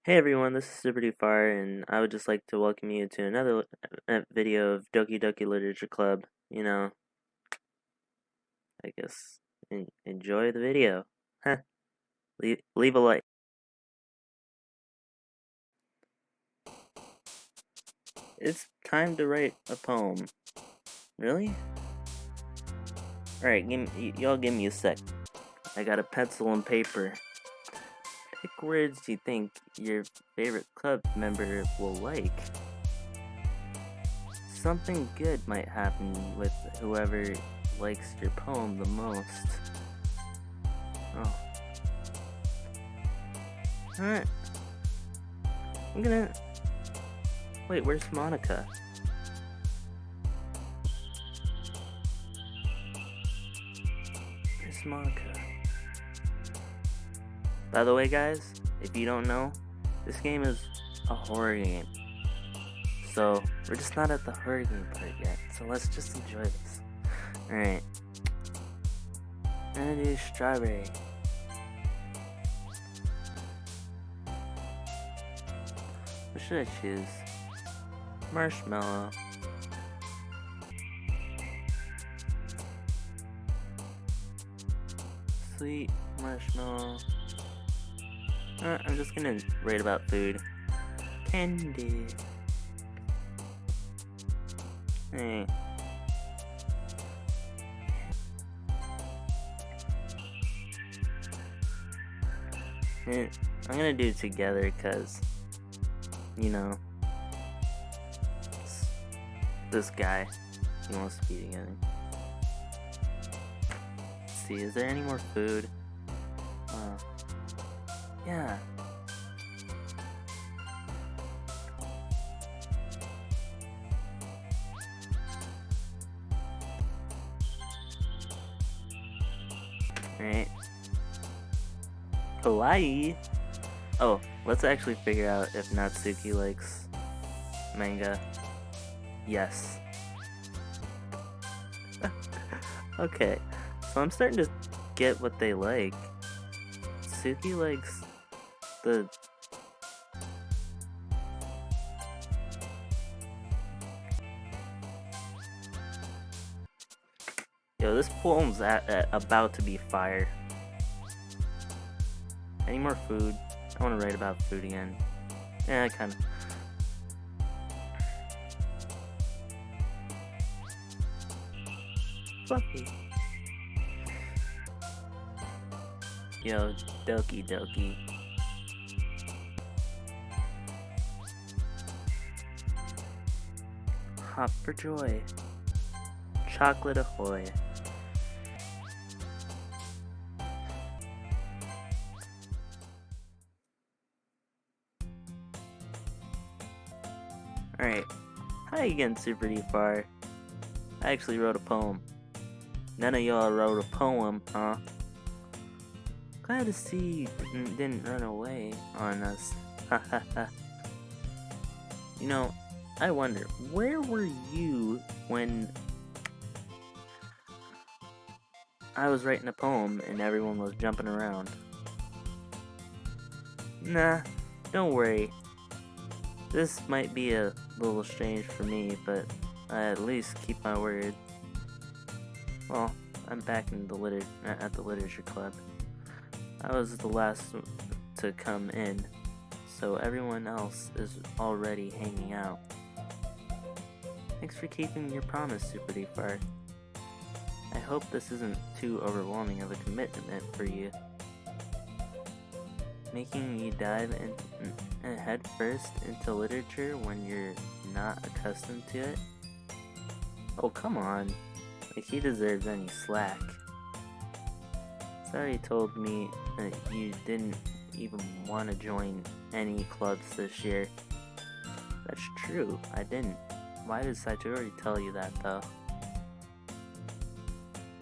Hey everyone, this is SuperDfar, and I would just like to welcome you to another video of Doki Doki Literature Club. I guess enjoy the video. Huh. Leave a like. It's time to write a poem. Really? Alright, y'all give me a sec. I got a pencil and paper. Pick words you think your favorite club member will like. Something good might happen with whoever likes your poem the most. Oh. Alright. Wait, where's Monica? Where's Monica? By the way, guys, if you don't know, this game is a horror game. So, we're just not at the horror game part yet. So let's just enjoy this. Alright. I'm gonna do strawberry. What should I choose? Marshmallow. Sweet marshmallow. I'm just gonna write about food. Candy. Hey. I'm gonna do it together because, this guy, he wants to be together. Let's see, is there any more food? Yeah. Alright. Kawaii! Oh, let's actually figure out if Natsuki likes manga. Yes. Okay, so I'm starting to get what they like. Suki likes the... Yo, this poem's about to be fire. Any more food? I want to write about food again. Yeah, kind of. Fluffy. Yo, Doki Doki. Hop for joy. Chocolate ahoy. Alright. Hi again, SuperDfar. I actually wrote a poem. None of y'all wrote a poem, huh? Glad to see you didn't run away on us. I wonder, where were you when I was writing a poem and everyone was jumping around? Nah, don't worry. This might be a little strange for me, but I at least keep my word. Well, I'm back in at the literature club. I was the last to come in, so everyone else is already hanging out. Thanks for keeping your promise, SuperDfar. I hope this isn't too overwhelming of a commitment for you. Making you dive head first into literature when you're not accustomed to it? Oh, come on. Like he deserves any slack. Sorry you told me that you didn't even want to join any clubs this year. That's true, I didn't. Why did Satori tell you that, though?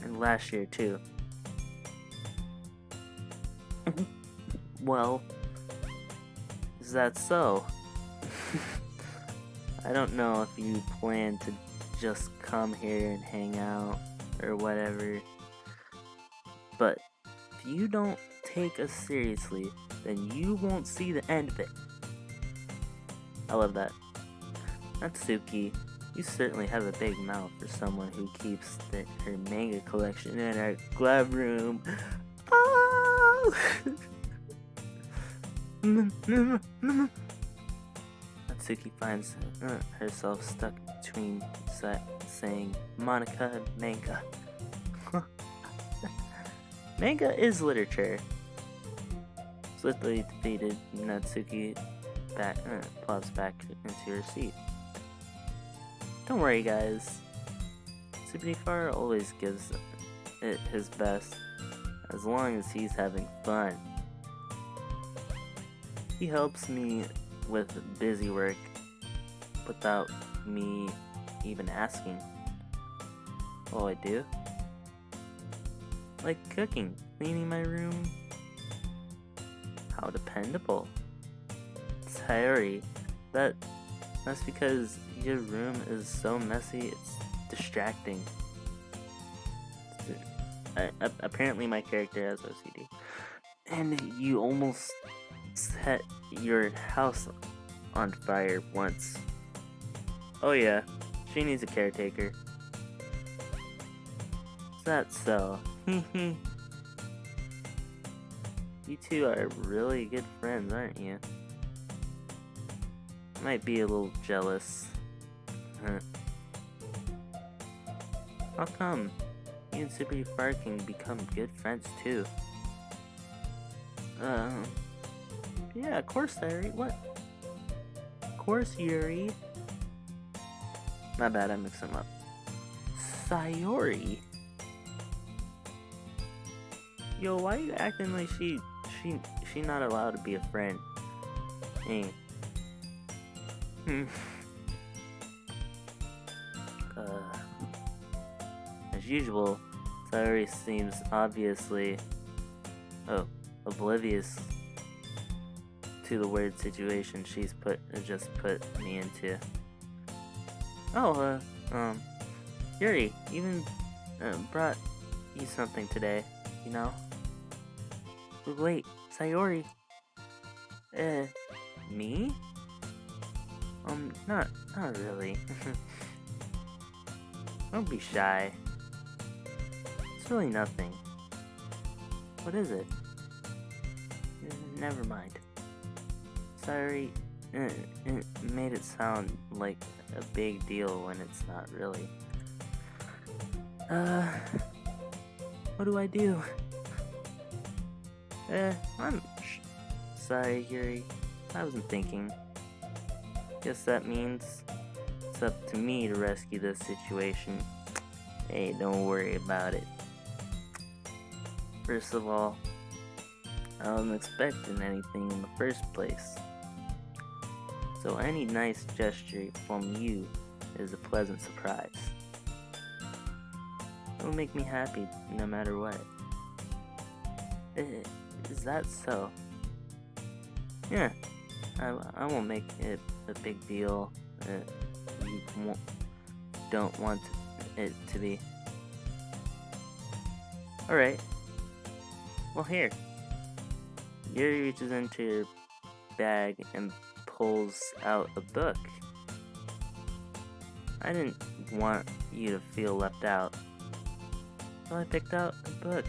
And last year, too. Well, is that so? I don't know if you plan to just come here and hang out or whatever, but if you don't take us seriously, then you won't see the end of it. I love that. Natsuki, you certainly have a big mouth for someone who keeps her manga collection in her glove room. Oh! Natsuki finds herself stuck between saying Monica and manga. Manga is literature. Swiftly defeated, Natsuki plops back into her seat. Don't worry, guys. SuperDfar always gives it his best, as long as he's having fun. He helps me with busy work without me even asking. Oh, I do? Like cooking, cleaning my room. How dependable. Sayori, that's because your room is so messy, it's distracting. Apparently my character has OCD. And you almost set your house on fire once. Oh yeah, she needs a caretaker. Is that so? You two are really good friends, aren't you? Might be a little jealous. How come? You and SuperDfar can become good friends too. Yeah, of course, Sayori. What? Of course, Yuri. My bad, I mixed them up. Sayori? Yo, why are you acting like she not allowed to be a friend? Hey. As usual, Sayori seems obviously oblivious to the weird situation she's just put me into. Oh, Yuri even brought you something today, you know? Wait, Sayori. Me? Not really. Don't be shy. It's really nothing. What is it? Never mind. Sorry, it made it sound like a big deal when it's not really. What do I do? I'm sorry, Yuri. I wasn't thinking. Guess that means it's up to me to rescue this situation. Hey, don't worry about it. First of all, I wasn't expecting anything in the first place. So any nice gesture from you is a pleasant surprise. It'll make me happy no matter what. Is that so? Yeah, I won't make it a big deal. You don't want it to be. Alright. Well, here. Yuri reaches into your bag and pulls out a book. I didn't want you to feel left out, so I picked out a book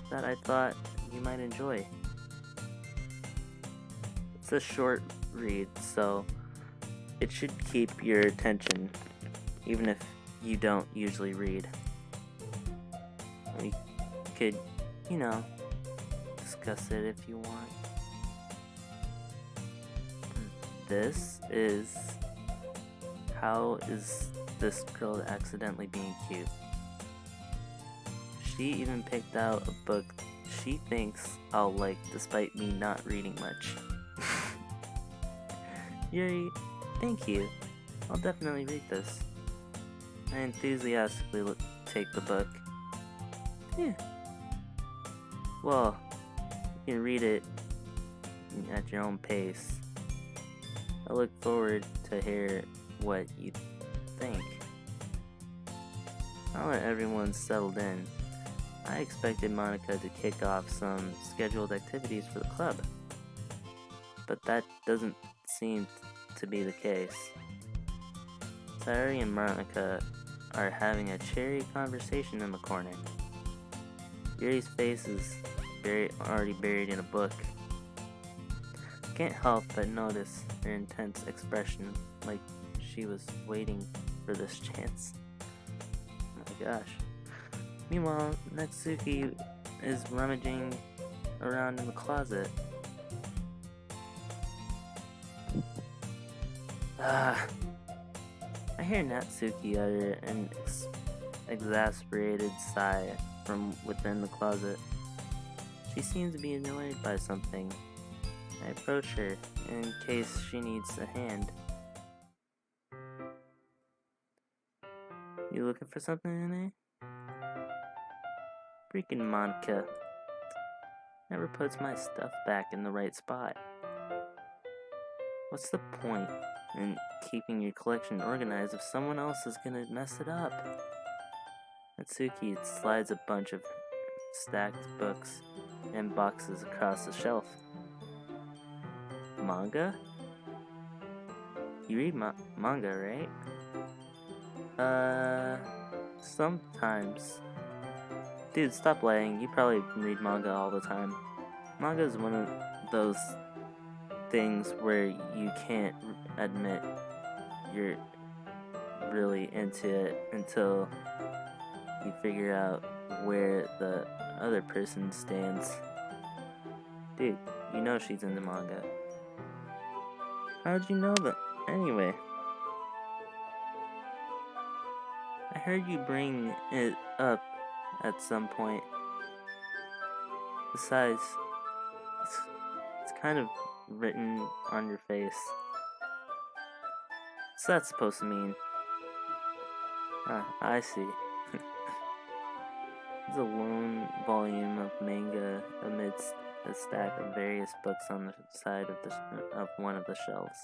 that I thought you might enjoy. It's a short read, so it should keep your attention, even if you don't usually read. We could, discuss it if you want. This is How Is This Girl Accidentally Being Cute? She even picked out a book she thinks I'll like despite me not reading much. Yuri, thank you. I'll definitely read this. I enthusiastically take the book. Yeah. Well, you can read it at your own pace. I look forward to hear what you think. Now that everyone's settled in, I expected Monica to kick off some scheduled activities for the club. but that doesn't seem to be the case. Sayori and Monica are having a cheery conversation in the corner. Yuri's face is already buried in a book. Can't help but notice her intense expression, like she was waiting for this chance. Oh my gosh. Meanwhile, Natsuki is rummaging around in the closet. I hear Natsuki utter an exasperated sigh from within the closet. She seems to be annoyed by something. I approach her in case she needs a hand. You looking for something in there? Freaking Monica never puts my stuff back in the right spot. What's the point in keeping your collection organized if someone else is gonna mess it up? Natsuki slides a bunch of stacked books and boxes across the shelf. Manga? You read manga, right? Sometimes. Dude, stop lying. You probably read manga all the time. Manga is one of those things where you can't admit you're really into it until you figure out where the other person stands. Dude, you know she's into manga. How'd you know that? Anyway, I heard you bring it up at some point. Besides, it's kind of written on your face. What's that supposed to mean? I see. It's a lone volume of manga amidst a stack of various books on the side of one of the shelves.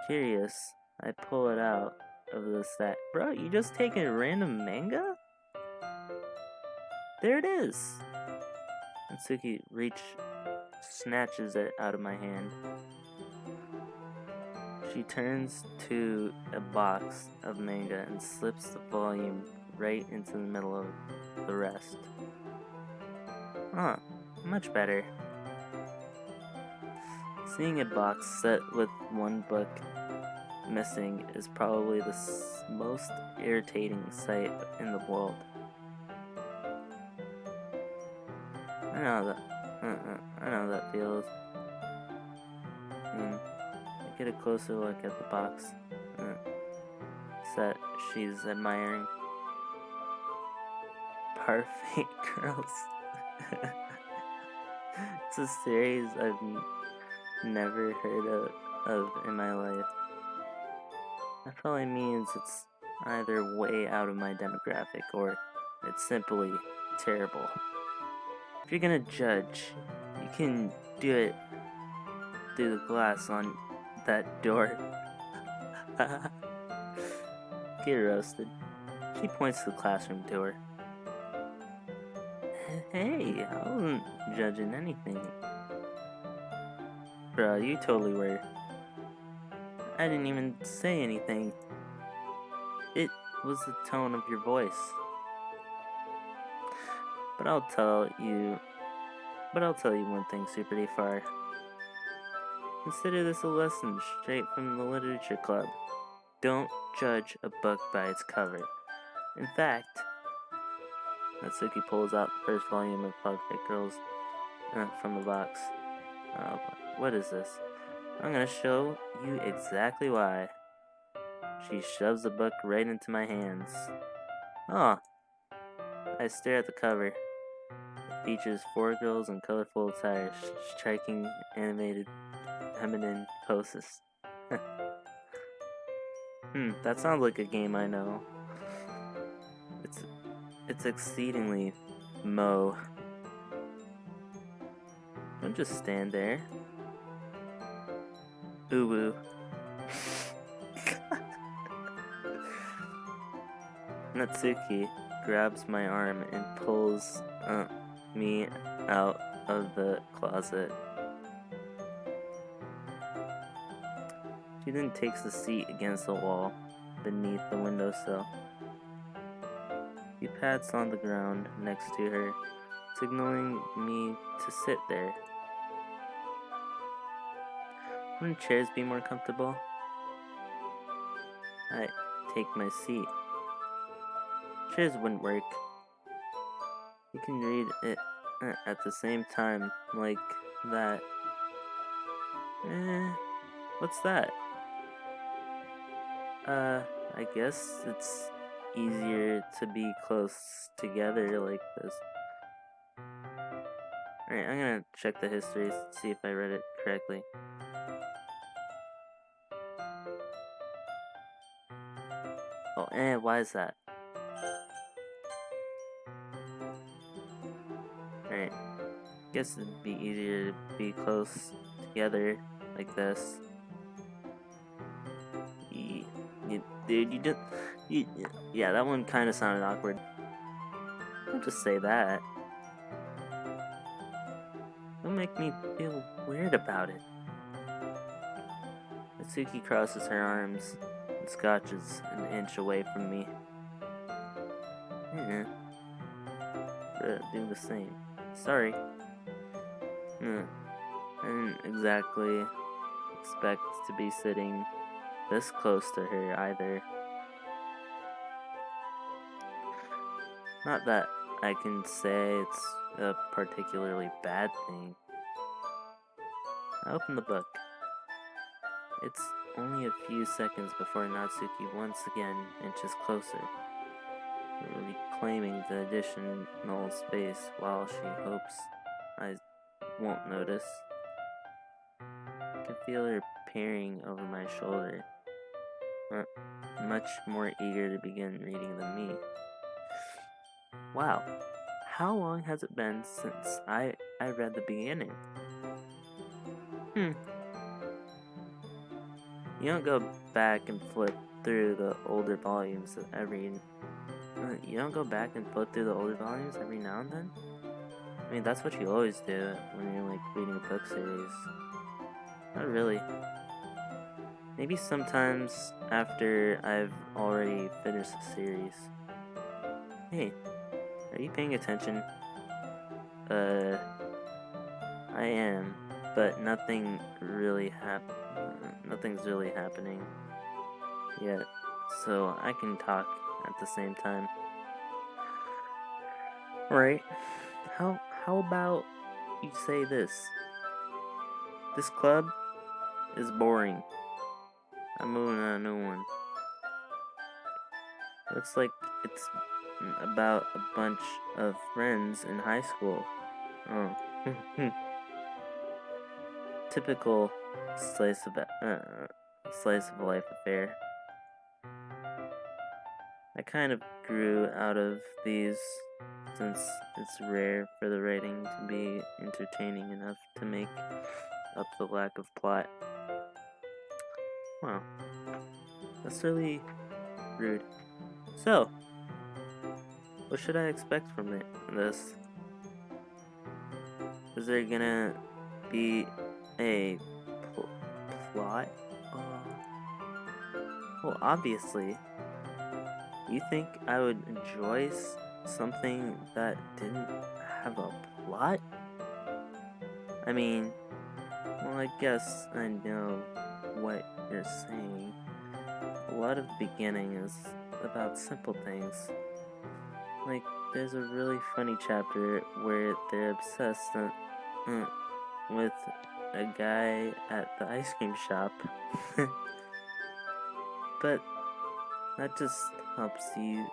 Curious, I pull it out of the stack. Bro, you just taking a random manga? There it is! Natsuki snatches it out of my hand. She turns to a box of manga and slips the volume right into the middle of the rest. Much better. Seeing a box set with one book missing is probably the most irritating sight in the world. I know how that feels. I get a closer look at the box set she's admiring. Parfait Girls. It's a series I've never heard of in my life. That probably means it's either way out of my demographic or it's simply terrible. If you're gonna judge, you can do it through the glass on that door. Get roasted. She points to the classroom door. Hey, I wasn't judging anything. Bro, you totally were. I didn't even say anything. It was the tone of your voice. But I'll tell you one thing, SuperDfar. Consider this a lesson straight from the literature club. Don't judge a book by its cover. In fact, Natsuki pulls out the first volume of Parfait Girls from the box. What is this? I'm gonna show you exactly why. She shoves the book right into my hands. I stare at the cover. It features 4 girls in colorful attire, striking animated feminine poses. That sounds like a game I know. It's exceedingly Mo. Don't just stand there. Uwu. Natsuki grabs my arm and pulls me out of the closet. She then takes a seat against the wall beneath the windowsill. He pats on the ground next to her, signaling me to sit there. Wouldn't chairs be more comfortable? I take my seat. Chairs wouldn't work. You can read it at the same time, like that. What's that? I guess it's easier to be close together like this. Alright, I'm gonna check the history, see if I read it correctly. Oh, why is that? Alright, guess it'd be easier to be close together like this. Dude, yeah, that one kind of sounded awkward. Don't just say that. Don't make me feel weird about it. Mitsuki crosses her arms and scotches an inch away from me. Do the same. Sorry. I didn't exactly expect to be sitting this close to her either. Not that I can say it's a particularly bad thing. I open the book. It's only a few seconds before Natsuki once again inches closer, reclaiming the additional space while she hopes I won't notice. I can feel her peering over my shoulder, much more eager to begin reading than me. Wow, how long has it been since I read the beginning? You don't go back and flip through the older volumes every now and then? I mean, that's what you always do when you're like reading a book series. Not really. Maybe sometimes after I've already finished the series. Hey, are you paying attention? I am, but nothing's really happening yet, so I can talk at the same time. Right? How about you say this? This club is boring. I'm moving on a new one. Looks like it's about a bunch of friends in high school. Oh. Typical slice of life affair. I kind of grew out of these since it's rare for the writing to be entertaining enough to make up the lack of plot. Wow, that's really rude. So, what should I expect from this? Is there gonna be a plot? Well, obviously. You think I would enjoy something that didn't have a plot? I mean, well, I guess I know what you're saying. A lot of the beginning is about simple things. Like, there's a really funny chapter where they're obsessed with a guy at the ice cream shop. But that just helps you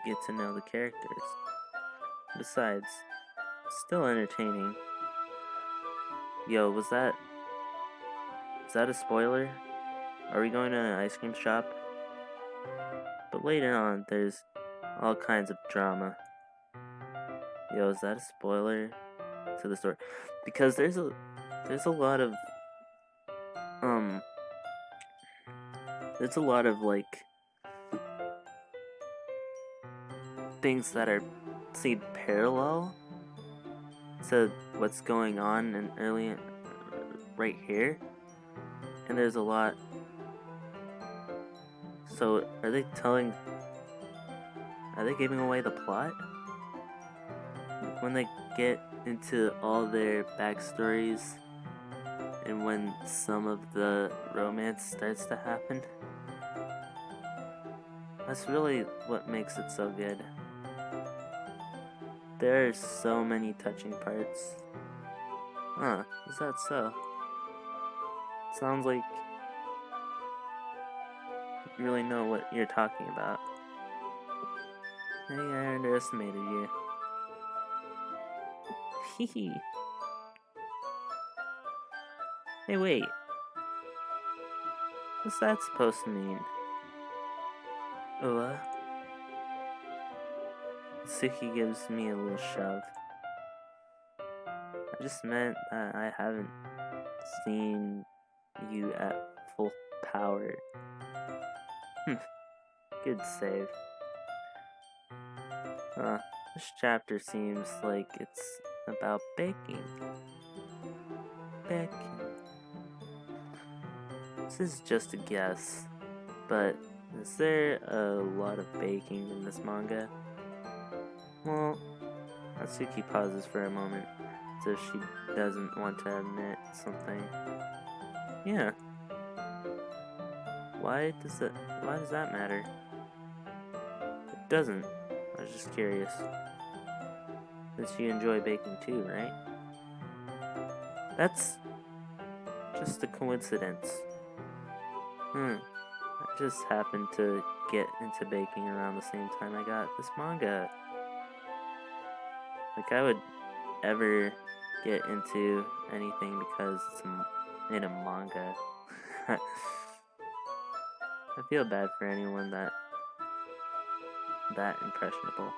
get to know the characters. Besides, still entertaining. Yo, was that a spoiler? Are we going to an ice cream shop? But later on, there's all kinds of drama. Yo, is that a spoiler to the story? Because there's a lot of like things that are seem parallel to what's going on in early right here, and there's a lot So, are they giving away the plot? When they get into all their backstories and when some of the romance starts to happen? That's really what makes it so good. There are so many touching parts. Huh, is that so? Sounds like you really know what you're talking about. Maybe I underestimated you. Hehe. Hey, wait. What's that supposed to mean? Ua? Suki gives me a little shove. I just meant that I haven't seen you at full power. Good save. This chapter seems like it's about baking. Baking. This is just a guess, but is there a lot of baking in this manga? Well, Natsuki pauses for a moment, as if she doesn't want to admit something. Yeah. Why does that matter? It doesn't. I was just curious. Since you enjoy baking too, right? That's just a coincidence. I just happened to get into baking around the same time I got this manga. Like, I would ever get into anything because it's in a manga. I feel bad for anyone that impressionable.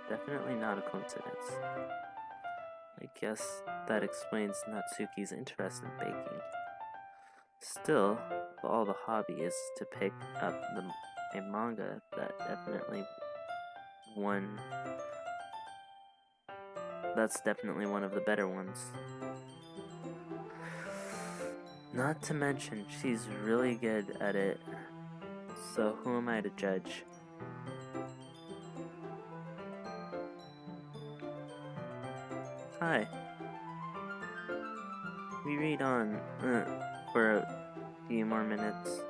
Definitely not a coincidence. I guess that explains Natsuki's interest in baking. Still, of all the hobbies to pick up a manga, that's definitely one of the better ones. Not to mention, she's really good at it. So who am I to judge? Hi. We read on for a few more minutes.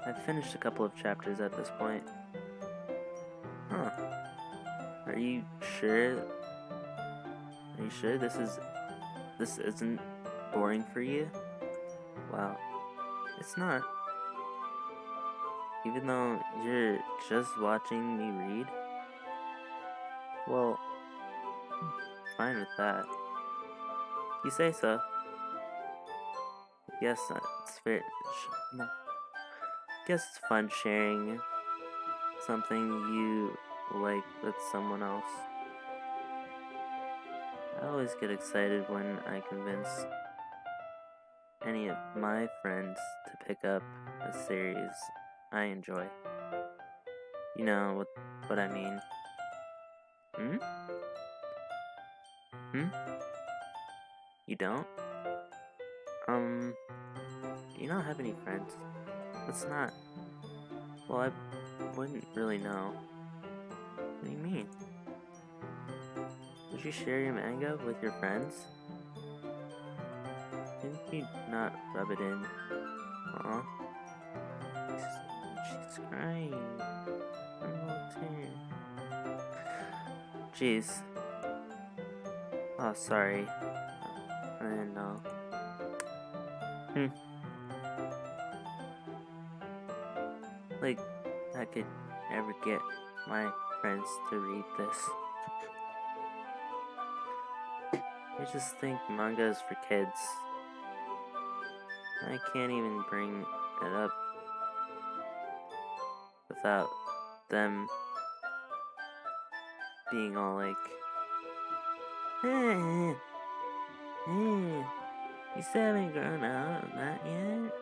I've finished a couple of chapters at this point. Huh. Are you sure? Are you sure this isn't boring for you? Wow. It's not. Even though you're just watching me read? Well, I'm fine with that. You say so. Yes, it's fair. No. Guess it's fun sharing something you like with someone else. I always get excited when I convince any of my friends to pick up a series I enjoy. You know what I mean. You don't? Do you not have any friends? That's not... Well, I wouldn't really know. What do you mean? Would you share your manga with your friends? Didn't you not rub it in? Aw. She's crying. I'm a little tear. Jeez. Oh, sorry. I didn't know. Like, I could ever get my friends to read this. I just think manga is for kids. I can't even bring it up without them being all like, you still haven't grown out of that yet?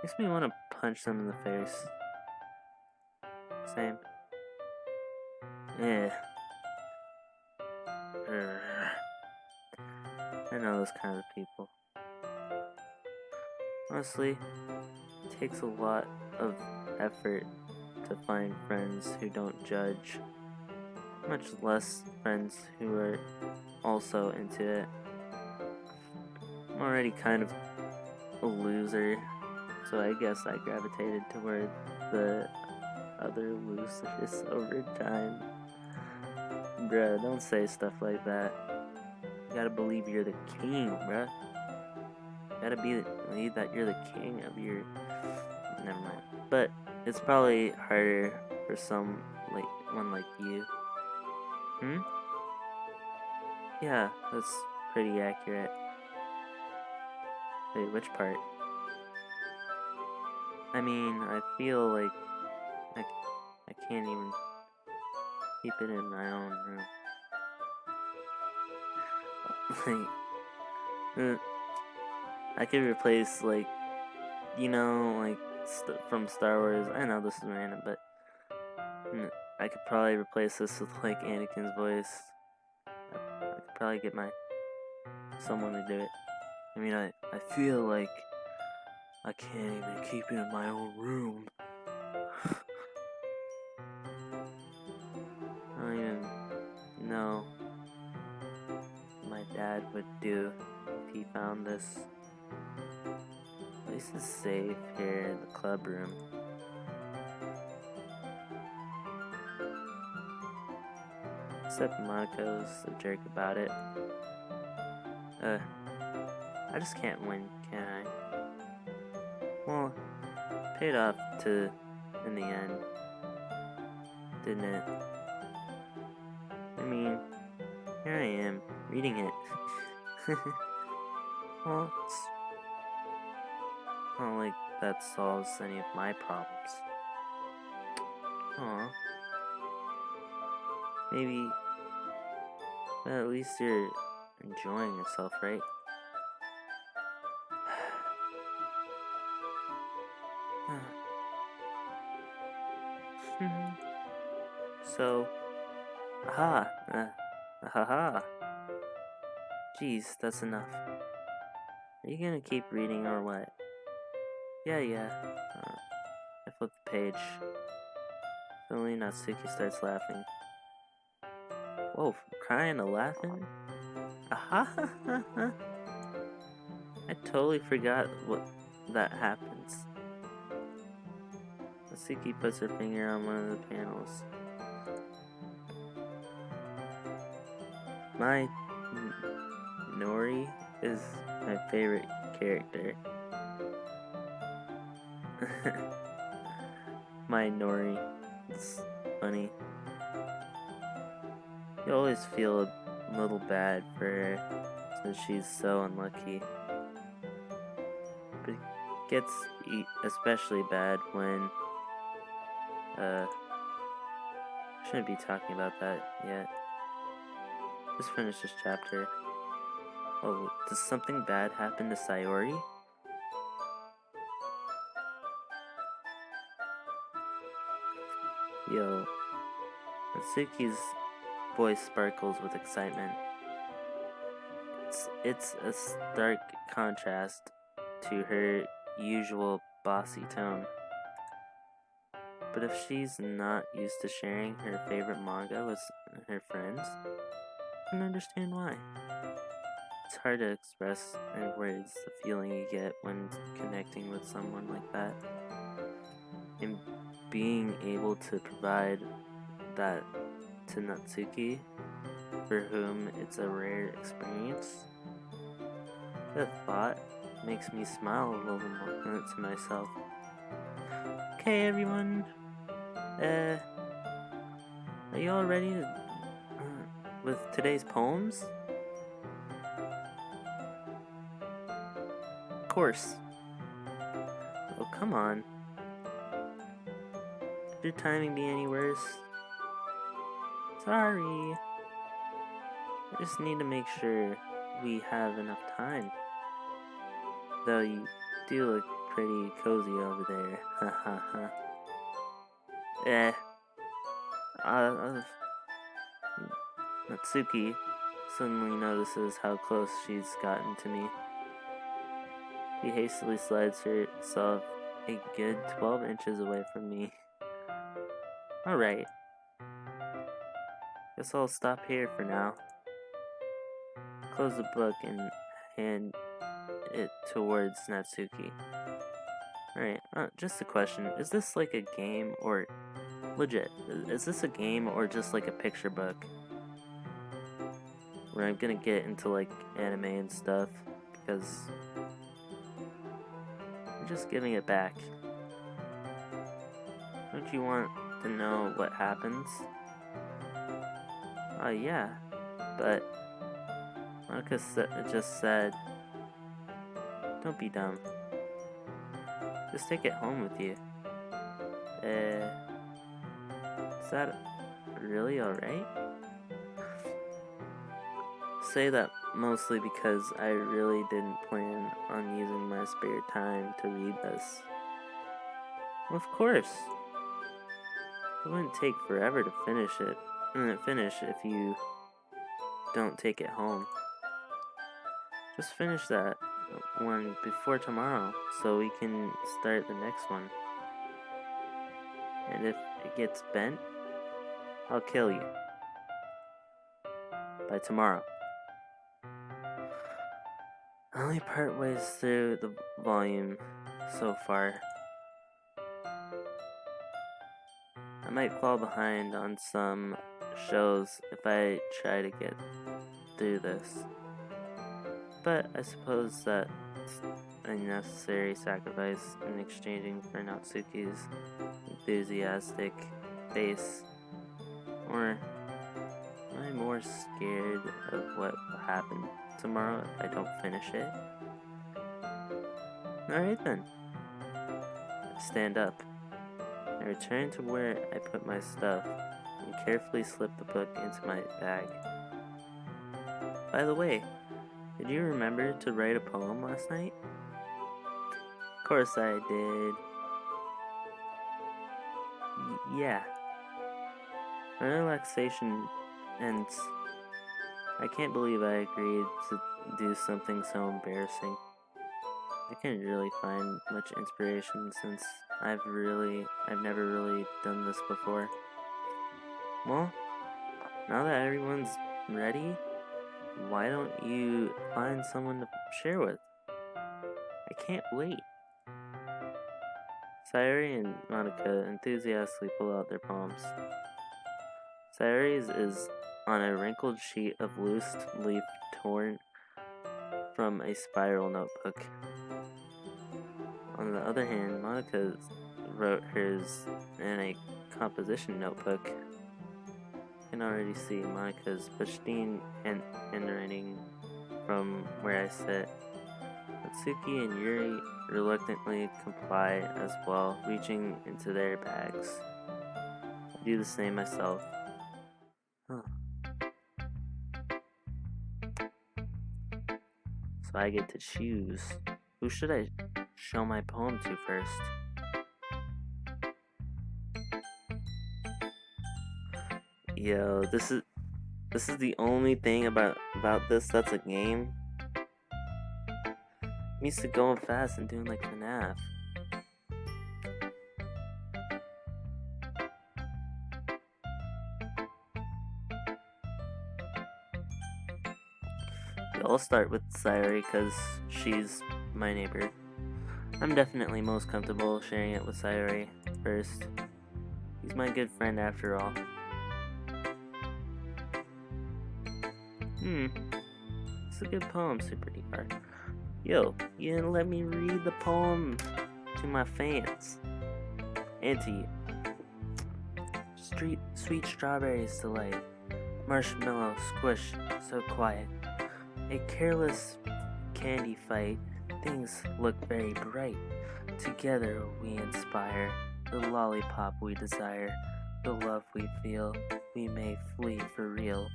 Makes me want to punch them in the face. Same. Yeah. I know those kind of people. Honestly, it takes a lot of effort to find friends who don't judge, much less friends who are also into it. I'm already kind of a loser, so I guess I gravitated toward the other losers over time. Bruh, don't say stuff like that. You gotta believe you're the king, bruh. You gotta believe that you're the king of your... Never mind. But it's probably harder for one like you. Yeah, that's pretty accurate. Wait, which part? I mean, I feel like I can't even keep it in my own room. I could replace, like, from Star Wars. I know this is random, but I could probably replace this with, like, Anakin's voice. I could probably get someone to do it. I mean, I feel like I can't even keep it in my own room. I don't even know what my dad would do if he found this. At least it's safe here in the club room. Except Monaco's a jerk about it. I just can't win, can I? Well, paid off in the end, didn't it? I mean, here I am, reading it. Well, it's not like that solves any of my problems. Aw. Maybe, but at least you're enjoying yourself, right? So, haha. Jeez, that's enough. Are you gonna keep reading or what? Yeah. I flip the page. Suddenly Natsuki starts laughing. Whoa, crying and laughing? I totally forgot that happens. Natsuki puts her finger on one of the panels. My Nori is my favorite character. My Nori. It's funny. You always feel a little bad for her since she's so unlucky. But it gets especially bad when shouldn't be talking about that yet. Just finish this chapter. Oh, does something bad happen to Sayori? Yo, Natsuki's voice sparkles with excitement. It's a stark contrast to her usual bossy tone. But if she's not used to sharing her favorite manga with her friends, I can understand why. It's hard to express in words the feeling you get when connecting with someone like that. And being able to provide that to Natsuki, for whom it's a rare experience, the thought makes me smile a little more to myself. Okay, everyone. Are you all ready with today's poems? Of course. Oh, come on. Could your timing be any worse? Sorry. I just need to make sure we have enough time. Though you do look pretty cozy over there. Ha ha ha. Natsuki suddenly notices how close she's gotten to me. She hastily slides herself a good 12 inches away from me. Alright, guess I'll stop here for now. Close the book and hand it towards Natsuki. Alright, just a question. Is this like a game or... Legit, is this a game or just like a picture book? Where I'm gonna get into like anime and stuff because I'm just giving it back. Don't you want to know what happens? Yeah, but Monica just said, don't be dumb. Just take it home with you. Is that really alright? Say that mostly because I really didn't plan on using my spare time to read this. Well, of course. It wouldn't take forever to finish if you don't take it home. Just finish that one before tomorrow so we can start the next one. And if it gets bent, I'll kill you. By tomorrow. Only part ways through the volume so far. I might fall behind on some shows if I try to get through this. But I suppose that's a necessary sacrifice in exchanging for Natsuki's enthusiastic face. Or am I more scared of what will happen tomorrow if I don't finish it? Alright then. I stand up. I return to where I put my stuff and carefully slip the book into my bag. By the way, did you remember to write a poem last night? Of course I did. Yeah. My relaxation ends. I can't believe I agreed to do something so embarrassing. I can't really find much inspiration since I've never really done this before. Well, now that everyone's ready, why don't you find someone to share with? I can't wait. Sayori and Monica enthusiastically pull out their palms. Sayori's is on a wrinkled sheet of loose leaf torn from a spiral notebook. On the other hand, Monica wrote hers in a composition notebook. I can already see Monica's pristine handwriting from where I sit. Natsuki and Yuri reluctantly comply as well, reaching into their bags. I do the same myself. So I get to choose. Who should I show my poem to first? Yo, this is the only thing about this that's a game. I'm used to going fast and doing like FNAF. I'll start with Sayori because she's my neighbor. I'm definitely most comfortable sharing it with Sayori first. He's my good friend after all. It's a good poem, SuperDfar. Yo, you didn't let me read the poem to my fans. And to you. Sweet strawberries delight. Marshmallow squish so quiet. A careless candy fight. Things look very bright. Together we inspire. The lollipop we desire. The love we feel. We may flee for real.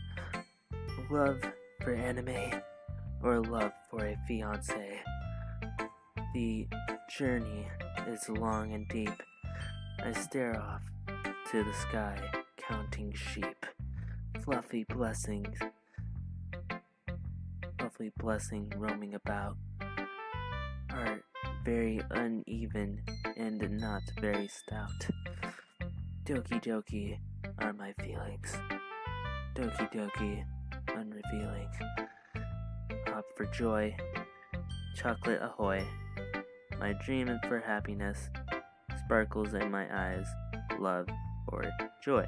Love for anime. Or love for a fiancé. The journey is long and deep. I stare off to the sky, counting sheep. Fluffy blessings lovely blessing roaming about are very uneven and not very stout. Doki Doki are my feelings. Doki Doki, unrevealing. Hop for joy, chocolate ahoy. My dream for happiness sparkles in my eyes, love or joy.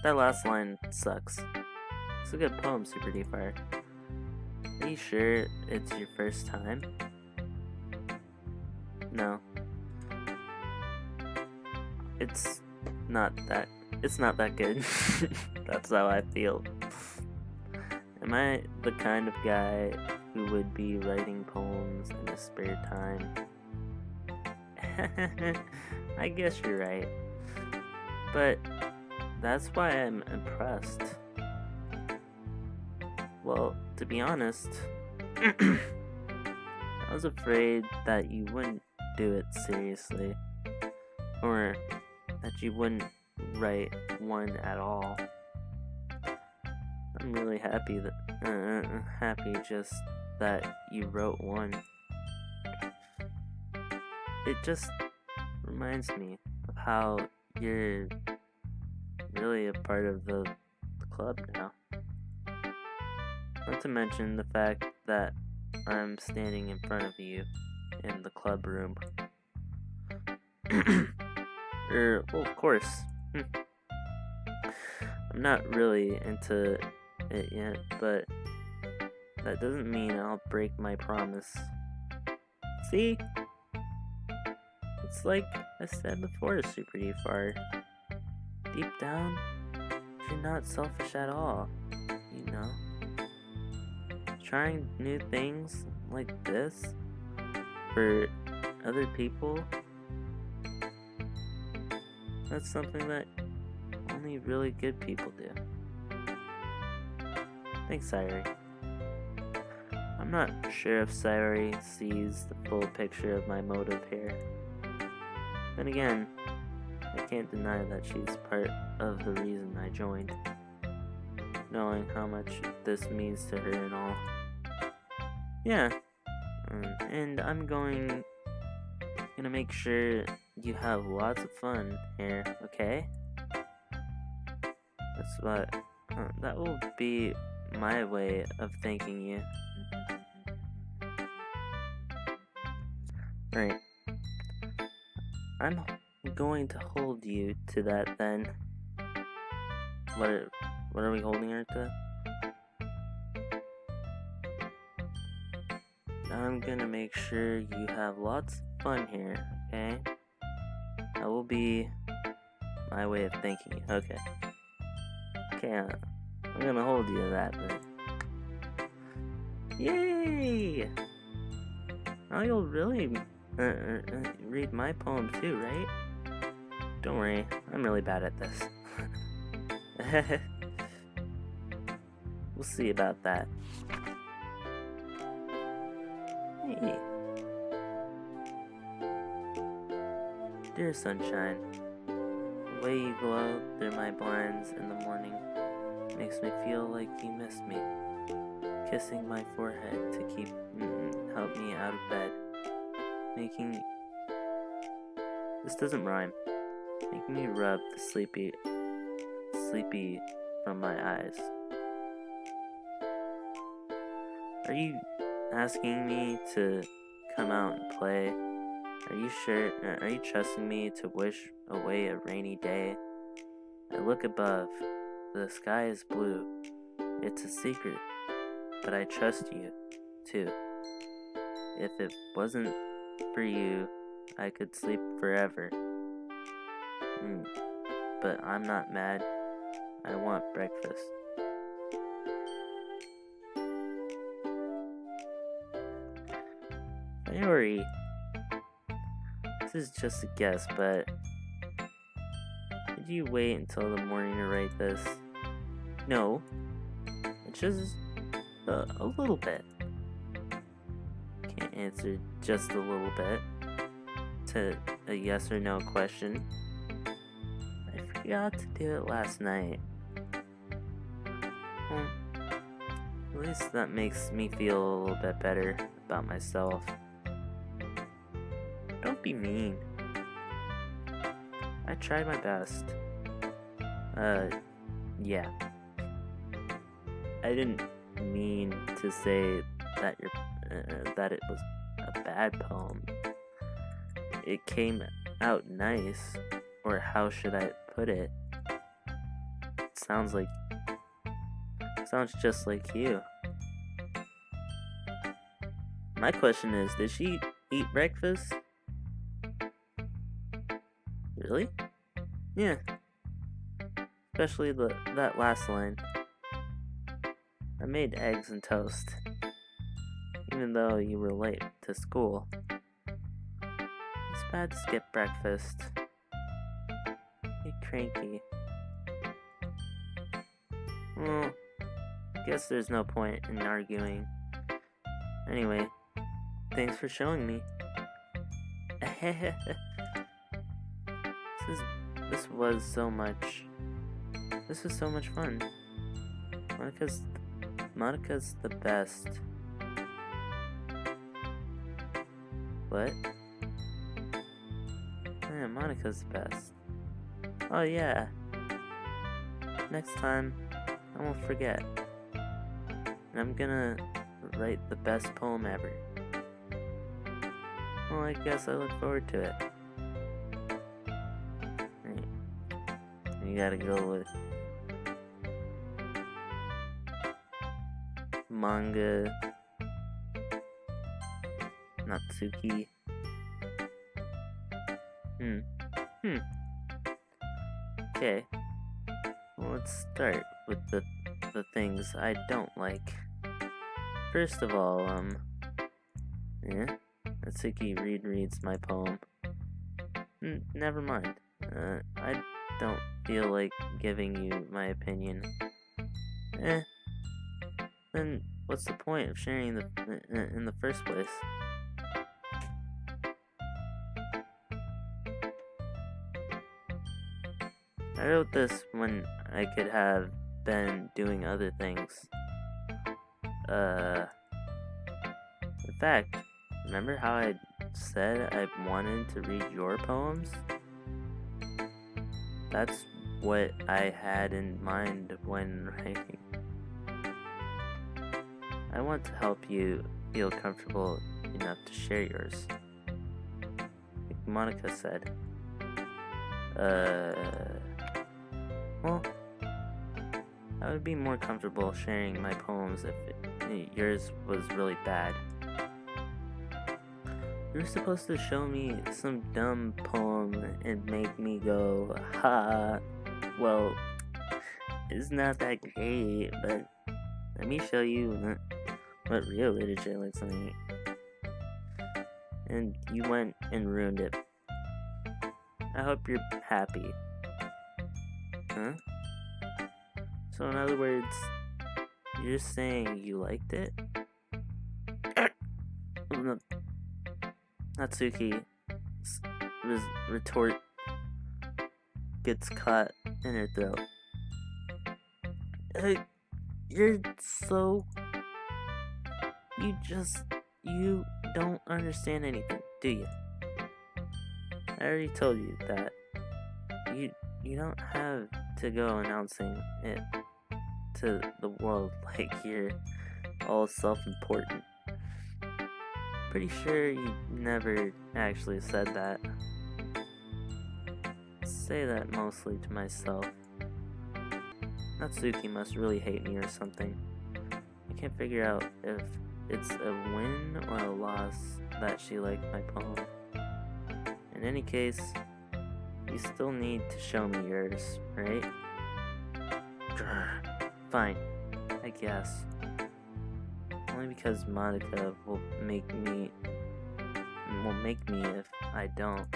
That last line sucks. It's a good poem, SuperDfar. Are you sure it's your first time? No. It's not that good. That's how I feel. Am I the kind of guy who would be writing poems in his spare time? I guess you're right. But that's why I'm impressed. Well, to be honest, I was afraid that you wouldn't do it seriously, or that you wouldn't write one at all. I'm really happy just that you wrote one. It just reminds me of how you're really a part of the club now. Not to mention the fact that I'm standing in front of you in the club room. Well, of course. I'm not really into it yet, but that doesn't mean I'll break my promise. See? It's like I said before, SuperDfar. Deep down, you're not selfish at all, you know? Trying new things like this for other people, that's something that only really good people do. Thanks, Sayuri. I'm not sure if Sayuri sees the full picture of my motive here. Then again, I can't deny that she's part of the reason I joined, knowing how much this means to her and all. Yeah, and I'm gonna make sure you have lots of fun here, okay? That will be my way of thanking you. Right. I'm going to hold you to that then. What are we holding her to? I'm gonna make sure you have lots of fun here, okay? That will be my way of thanking you. Okay. Okay, I'm gonna hold you to that then. Yay! Now you'll really read my poem too, right? Don't worry, I'm really bad at this. We'll see about that. Hey. Dear sunshine, the way you glow through my blinds in the morning makes me feel like you miss me. Kissing my forehead to help me out of bed. This doesn't rhyme. Making me rub the sleepy from my eyes. Are you asking me to come out and play? Are you sure? Are you trusting me to wish away a rainy day? I look above. The sky is blue. It's a secret, but I trust you, too. If it wasn't for you, I could sleep forever. But I'm not mad. I want breakfast. Sayuri, this is just a guess, but did you wait until the morning to write this? No, it's just a little bit. Can't answer just a little bit to a yes or no question. I forgot to do it last night. At least that makes me feel a little bit better about myself. Don't be mean. I tried my best. Yeah. I didn't mean to say that that it was a bad poem. It came out nice, or how should I put it? It sounds just like you. My question is, did she eat breakfast? Really? Yeah. Especially that last line. I made eggs and toast, even though you were late to school. It's bad to skip breakfast. You're cranky. Well, I guess there's no point in arguing. Anyway, thanks for showing me. This was so much fun. Monica's the best. What? Yeah, Monica's the best. Oh yeah. Next time, I won't forget. And I'm gonna write the best poem ever. Well, I guess I look forward to it. Right. You gotta go with manga Natsuki. Okay. Well, let's start with the things I don't like. First of all, Natsuki reads my poem. Never mind. I don't feel like giving you my opinion. Then what's the point of sharing in the first place? I wrote this when I could have been doing other things. In fact, remember how I said I wanted to read your poems? That's what I had in mind when writing. I want to help you feel comfortable enough to share yours. Like Monica said. Well, I would be more comfortable sharing my poems if yours was really bad. You were supposed to show me some dumb poem and make me go, ha, well, it's not that great, but let me show you what real literature looks like. And you went and ruined it. I hope you're happy. Huh? So in other words, you're saying you liked it? Natsuki retort gets caught in her throat. You're so... You don't understand anything, do you? I already told you that. You don't have to go announcing it to the world like you're all self-important. Pretty sure you never actually said that. I say that mostly to myself. Natsuki must really hate me or something. I can't figure out if it's a win or a loss that she liked my poem. In any case, you still need to show me yours, right? Fine, I guess. Only because Monica will make me if I don't.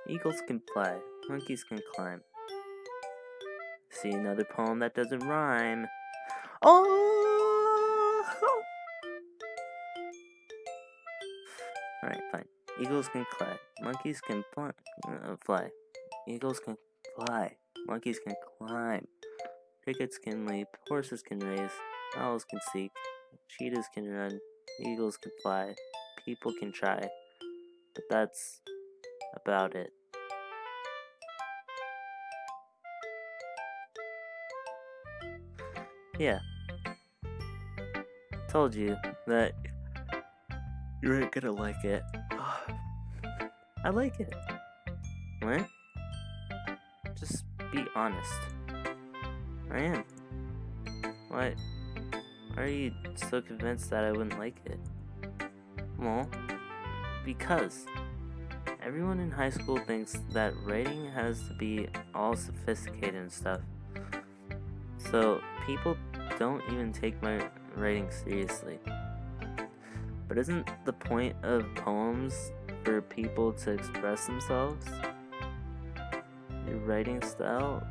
Eagles can fly, monkeys can climb. See another poem that doesn't rhyme. Oh! Alright, fine. Eagles can fly, monkeys can fly. Eagles can fly, monkeys can climb. Crickets can leap, horses can race, owls can seek, cheetahs can run, eagles can fly, people can try, but that's about it. Yeah, told you that you weren't gonna like it. I like it. What? Just be honest. I am. Why are you so convinced that I wouldn't like it? Well, because everyone in high school thinks that writing has to be all sophisticated and stuff. So people don't even take my writing seriously. But isn't the point of poems for people to express themselves? Your writing style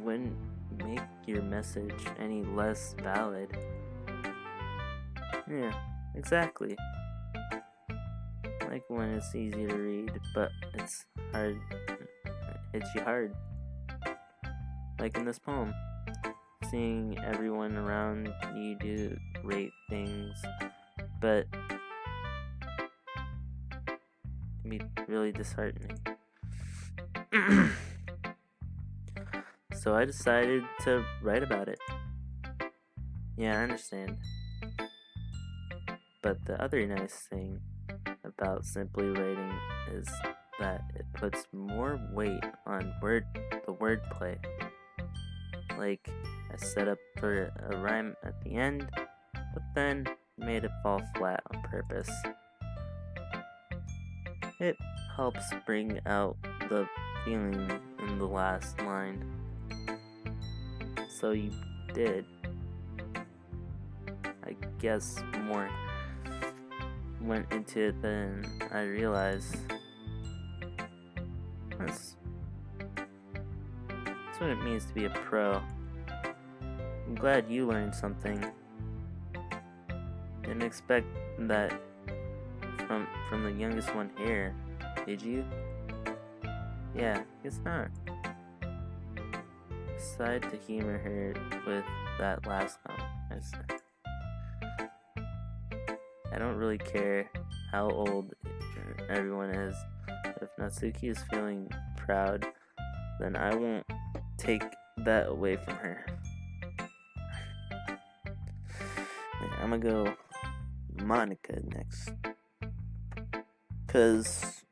wouldn't make your message any less valid. Yeah, exactly. Like when it's easy to read, but it's hard. It hits you hard. Like in this poem. Seeing everyone around you do great things, but it can be really disheartening. So I decided to write about it. Yeah, I understand. But the other nice thing about simply writing is that it puts more weight on the wordplay. Like, I set up for a rhyme at the end, but then made it fall flat on purpose. It helps bring out the feeling in the last line. So you did. I guess more went into it than I realized. That's what it means to be a pro. I'm glad you learned something. Didn't expect that from the youngest one here, did you? Yeah, guess not. Decided to humor her with that last comment. I don't really care how old everyone is. If Natsuki is feeling proud, then I won't take that away from her. I'm gonna go Monica next. 'Cause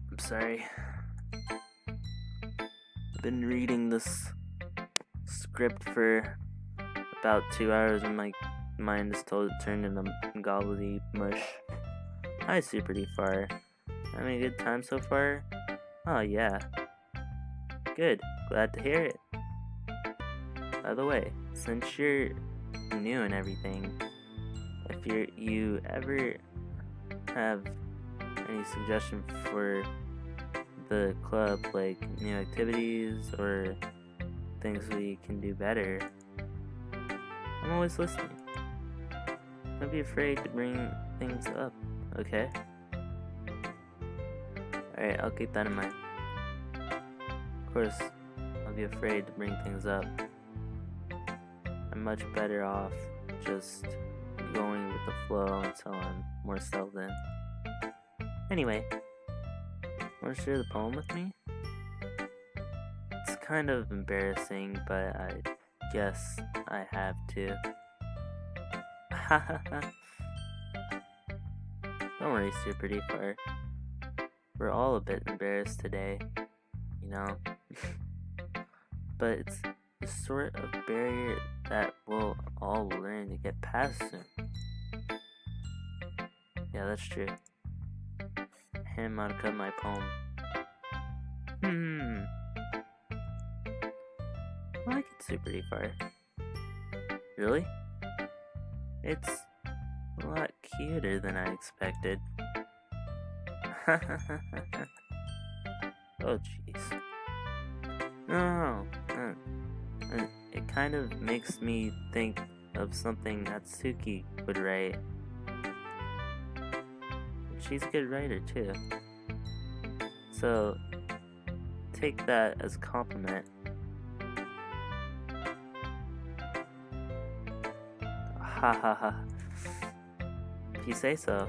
I'm sorry. I've been reading this script for about 2 hours and my mind is turned into gobbly mush. Hi, SuperDfar. Having a good time so far? Oh, yeah. Good. Glad to hear it. By the way, since you're new and everything, if you ever have any suggestion for the club, like new activities or things we can do better, I'm always listening. Don't be afraid to bring things up, okay? Alright, I'll keep that in mind. Of course, I'll be afraid to bring things up. I'm much better off just going with the flow until I'm more settled in. Anyway, want to share the poem with me? It's kind of embarrassing, but I guess I have to. Don't worry, SuperDfar. We're all a bit embarrassed today, you know? But it's the sort of barrier that we'll all learn to get past soon. Yeah, that's true. Hand Monica my poem. I like it, SuperDfar. Really? It's a lot cuter than I expected. Oh, jeez. No. It kind of makes me think of something Natsuki would write. She's a good writer, too. So, take that as a compliment. Ha ha ha. If you say so.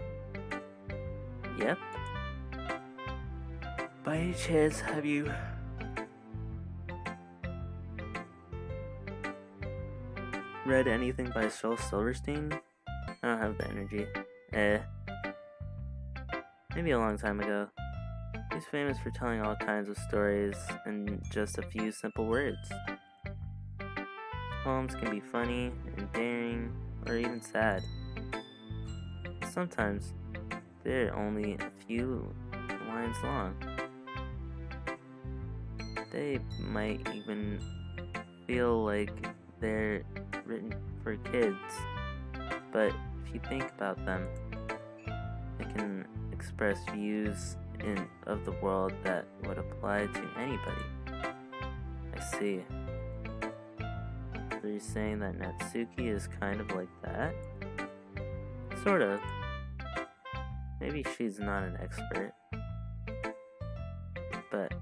Yep. By any chance, have you read anything by Shel Silverstein? I don't have the energy. Maybe a long time ago. He's famous for telling all kinds of stories in just a few simple words. Poems can be funny and daring, or even sad. Sometimes they're only a few lines long. They might even feel like they're written for kids, but if you think about them, they can express views of the world that would apply to anybody. I see. So you're saying that Natsuki is kind of like that? Sort of. Maybe she's not an expert, but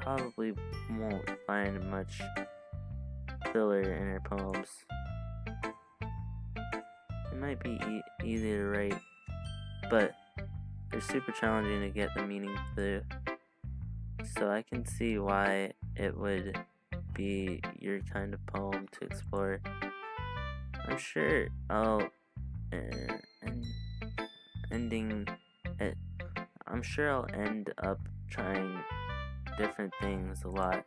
probably won't find much filler in her poems. It might be easy to write, but they're super challenging to get the meaning through. So I can see why it would be your kind of poem to explore. I'm sure I'll end up trying different things a lot.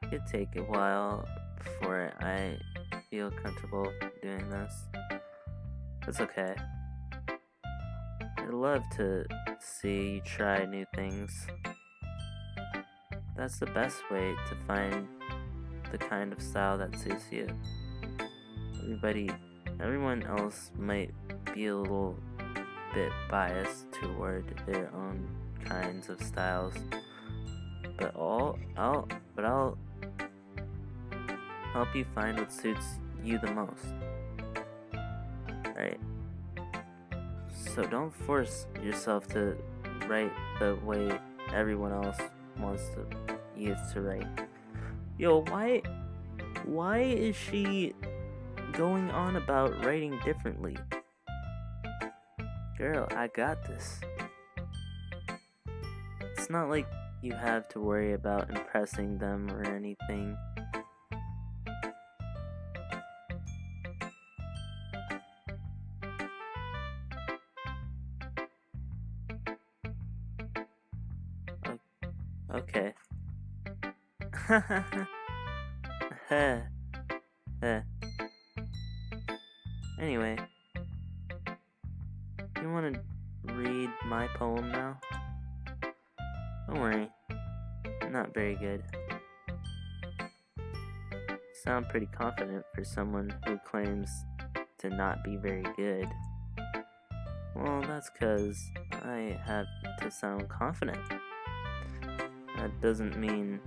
It could take a while before I feel comfortable doing this. It's okay. I'd love to see you try new things. That's the best way to find the kind of style that suits you. Everyone else might be a little bit biased toward their own kinds of styles, but I'll help you find what suits you the most. Right? So don't force yourself to write the way everyone else wants you to write. Yo, why is she going on about writing differently? Girl, I got this. It's not like you have to worry about impressing them or anything. Okay. Anyway, you want to read my poem now? Don't worry, I'm not very good. You sound pretty confident for someone who claims to not be very good. Well, that's 'cause I have to sound confident. That doesn't mean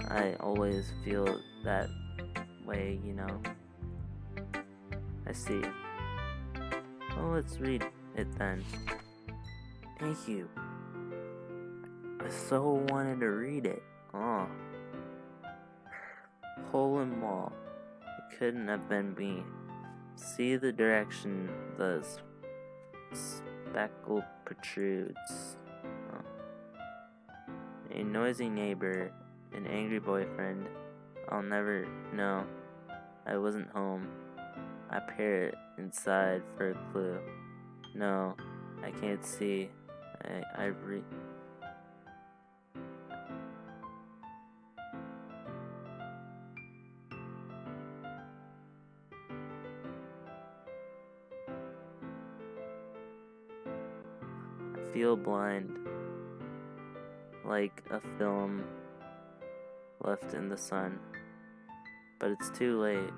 I always feel that way, you know. I see. Well, let's read it then. Thank you. I so wanted to read it. Oh. Hole in wall. It couldn't have been me. See the direction the speckle protrudes. A noisy neighbor, an angry boyfriend. I'll never know. I wasn't home. I peer inside for a clue. No, I can't see. I feel blind, like a film left in the sun. But it's too late.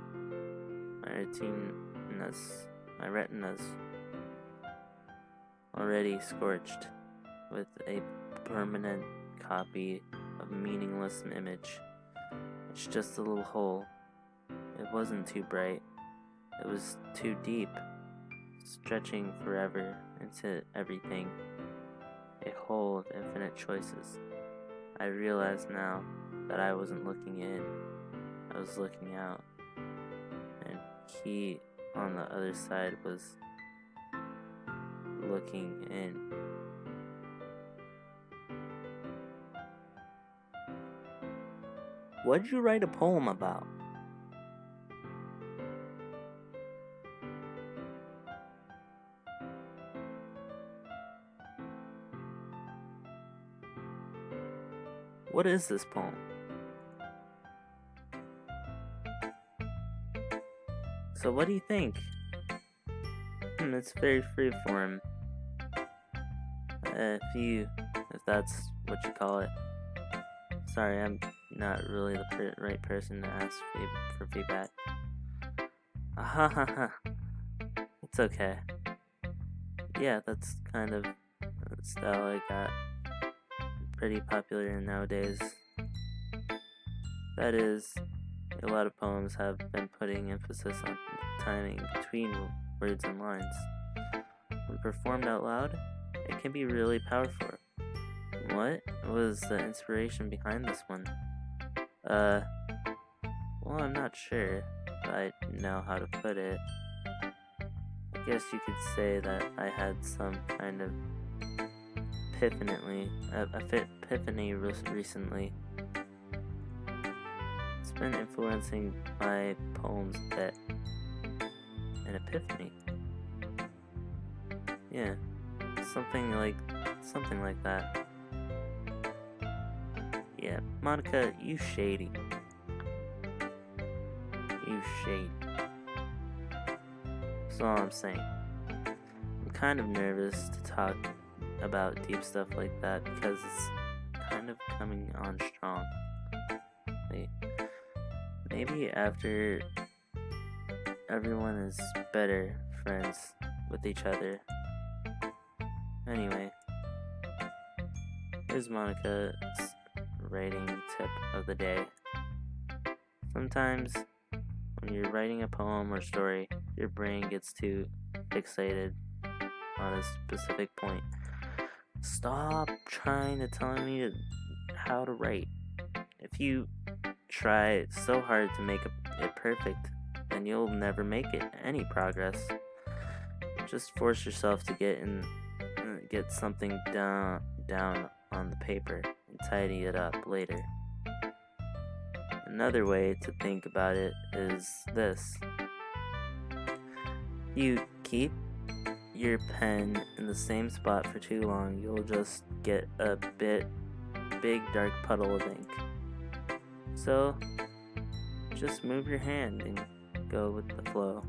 My retina's already scorched with a permanent copy of a meaningless image. It's just a little hole. It wasn't too bright. It was too deep, stretching forever into everything. A hole of infinite choices. I realize now that I wasn't looking in, I was looking out, and he on the other side was looking in. What'd you write a poem about? What is this poem? So what do you think? It's very freeform. If that's what you call it. Sorry, I'm not really the right person to ask for feedback. It's okay. Yeah, that's kind of the style I got. Pretty popular nowadays. That is, a lot of poems have been putting emphasis on timing between words and lines. When performed out loud, it can be really powerful. What was the inspiration behind this one? Well, I'm not sure if I know how to put it. I guess you could say that I had some kind of epiphany recently. It's been influencing my poems a bit. An epiphany. Yeah, something like that. Yeah, Monica, you shady. You shady. That's all I'm saying. I'm kind of nervous to talk about deep stuff like that because it's kind of coming on strong. Maybe after everyone is better friends with each other. Anyway, here's Monica's writing tip of the day. Sometimes when you're writing a poem or story, your brain gets too fixated on a specific point. Stop trying to tell me how to write. If you try so hard to make it perfect, then you'll never make any progress. Just force yourself to get something down on the paper and tidy it up later. Another way to think about it is this. You keep your pen in the same spot for too long, you'll just get a big dark puddle of ink. So, just move your hand and go with the flow.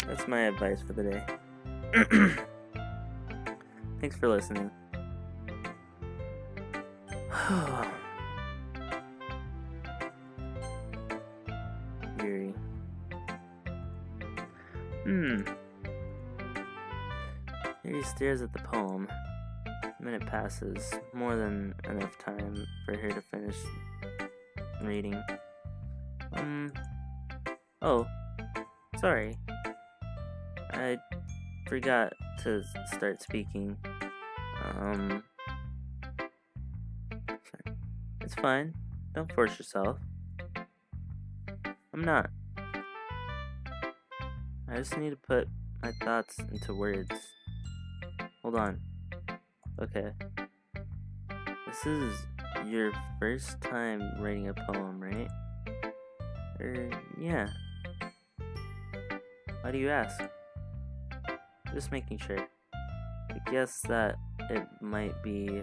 That's my advice for the day. Thanks for listening. Yuri. Yuri stares at the poem. A minute passes, more than enough time for her to finish reading. Oh, sorry. I forgot to start speaking. It's fine. Don't force yourself. I'm not. I just need to put my thoughts into words. Hold on. Okay. This is your first time writing a poem, right? Yeah. Why do you ask? Just making sure. I guess that it might be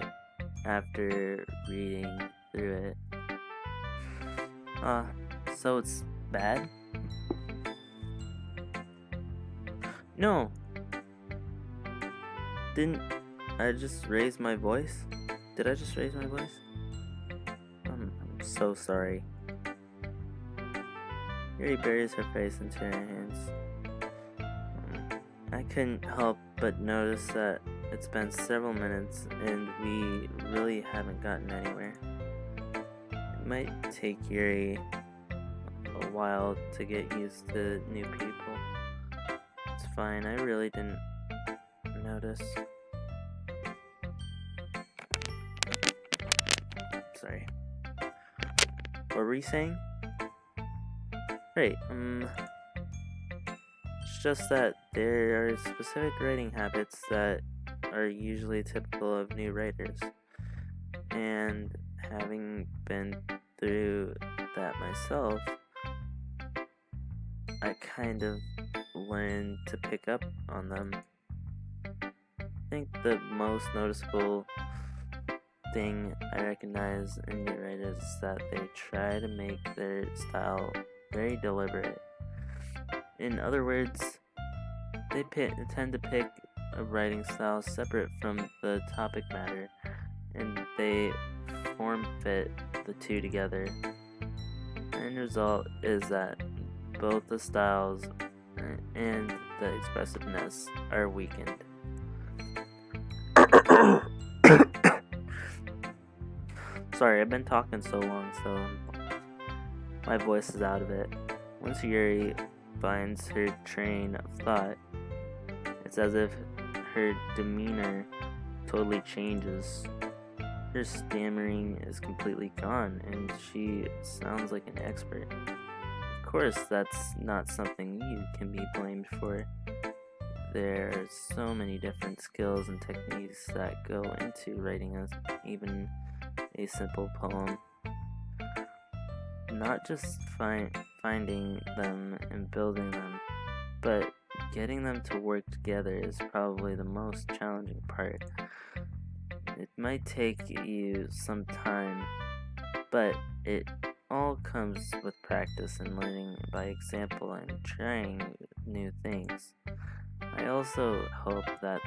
after reading through it. So it's bad? No. Didn't I just raise my voice? Did I just raise my voice? I'm so sorry. Yuri buries her face into her hands. I couldn't help but notice that it's been several minutes and we really haven't gotten anywhere. It might take Yuri a while to get used to new people. It's fine, I really didn't notice. sorry. What were you saying? Right, it's just that there are specific writing habits that are usually typical of new writers. And having been through that myself, I kind of learned to pick up on them. I think the most noticeable thing I recognize in new writers is that they try to make their style very deliberate. In other words, they tend to pick a writing style separate from the topic matter, and they form fit the two together. The end result is that both the styles and the expressiveness are weakened. Sorry, I've been talking so long, so my voice is out of it. Once Yuri finds her train of thought, it's as if her demeanor totally changes. Her stammering is completely gone, and she sounds like an expert. Of course, that's not something you can be blamed for. There are so many different skills and techniques that go into writing even a simple poem. Not just finding them and building them, but getting them to work together is probably the most challenging part. It might take you some time, but it all comes with practice and learning by example and trying new things. I also hope that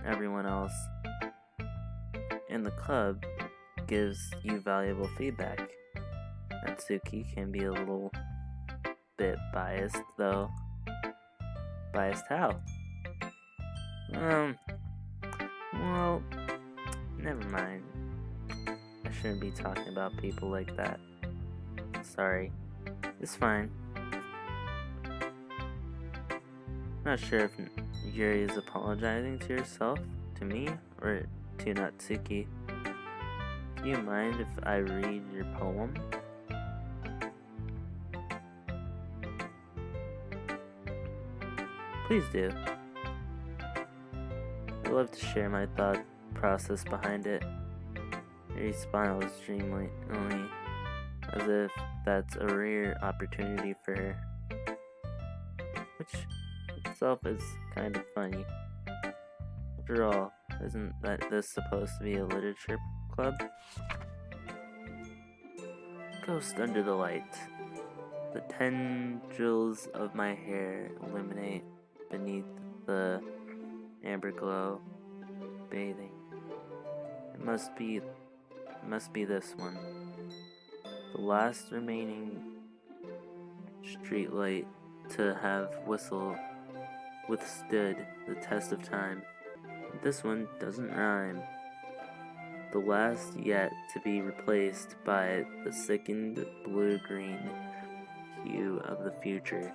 everyone else in the club gives you valuable feedback. Natsuki can be a little bit biased, though. Biased how? Well, never mind. I shouldn't be talking about people like that. Sorry. It's fine. Not sure if Yuri is apologizing to herself, to me, or to Natsuki. Do you mind if I read your poem? Please do. I'd love to share my thought process behind it. Yuri's smile is dreamily, as if that's a rare opportunity for her, which itself is kind of funny. After all, isn't this supposed to be a literature club? Ghost under the light. The tendrils of my hair illuminate beneath the amber glow, bathing. It must be this one. The last remaining street light to have withstood the test of time. This one doesn't rhyme. The last yet to be replaced by the sickened blue-green hue of the future.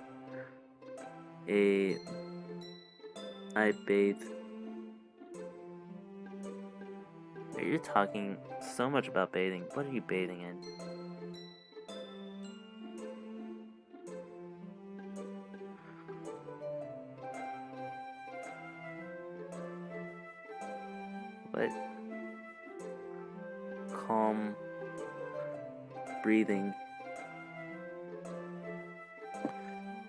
I bathe. You're talking so much about bathing. What are you bathing in? What? Calm breathing.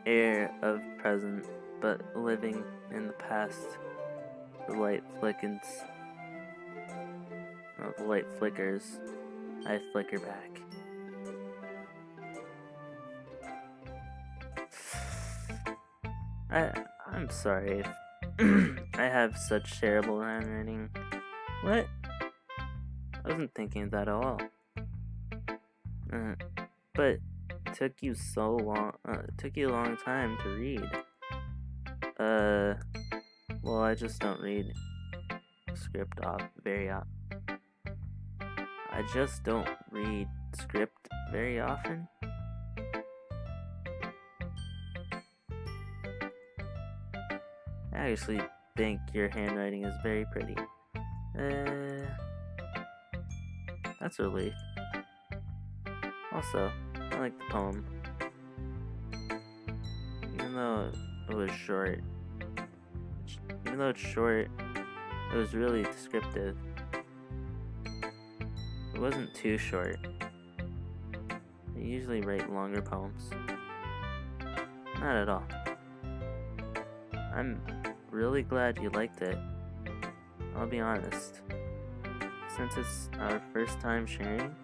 Air of present, but living in the past. The light flickers. The light flickers. I flicker back. I'm sorry if I have such terrible handwriting. What? I wasn't thinking of that at all. But it took you so long. It took you a long time to read. Well, I just don't read script very often. I just don't read script very often. I actually think your handwriting is very pretty. That's a relief. Also, I like the poem. Even though it was short. Even though it's short, it was really descriptive. It wasn't too short. I usually write longer poems. Not at all. I'm really glad you liked it. I'll be honest. Since it's our first time sharing,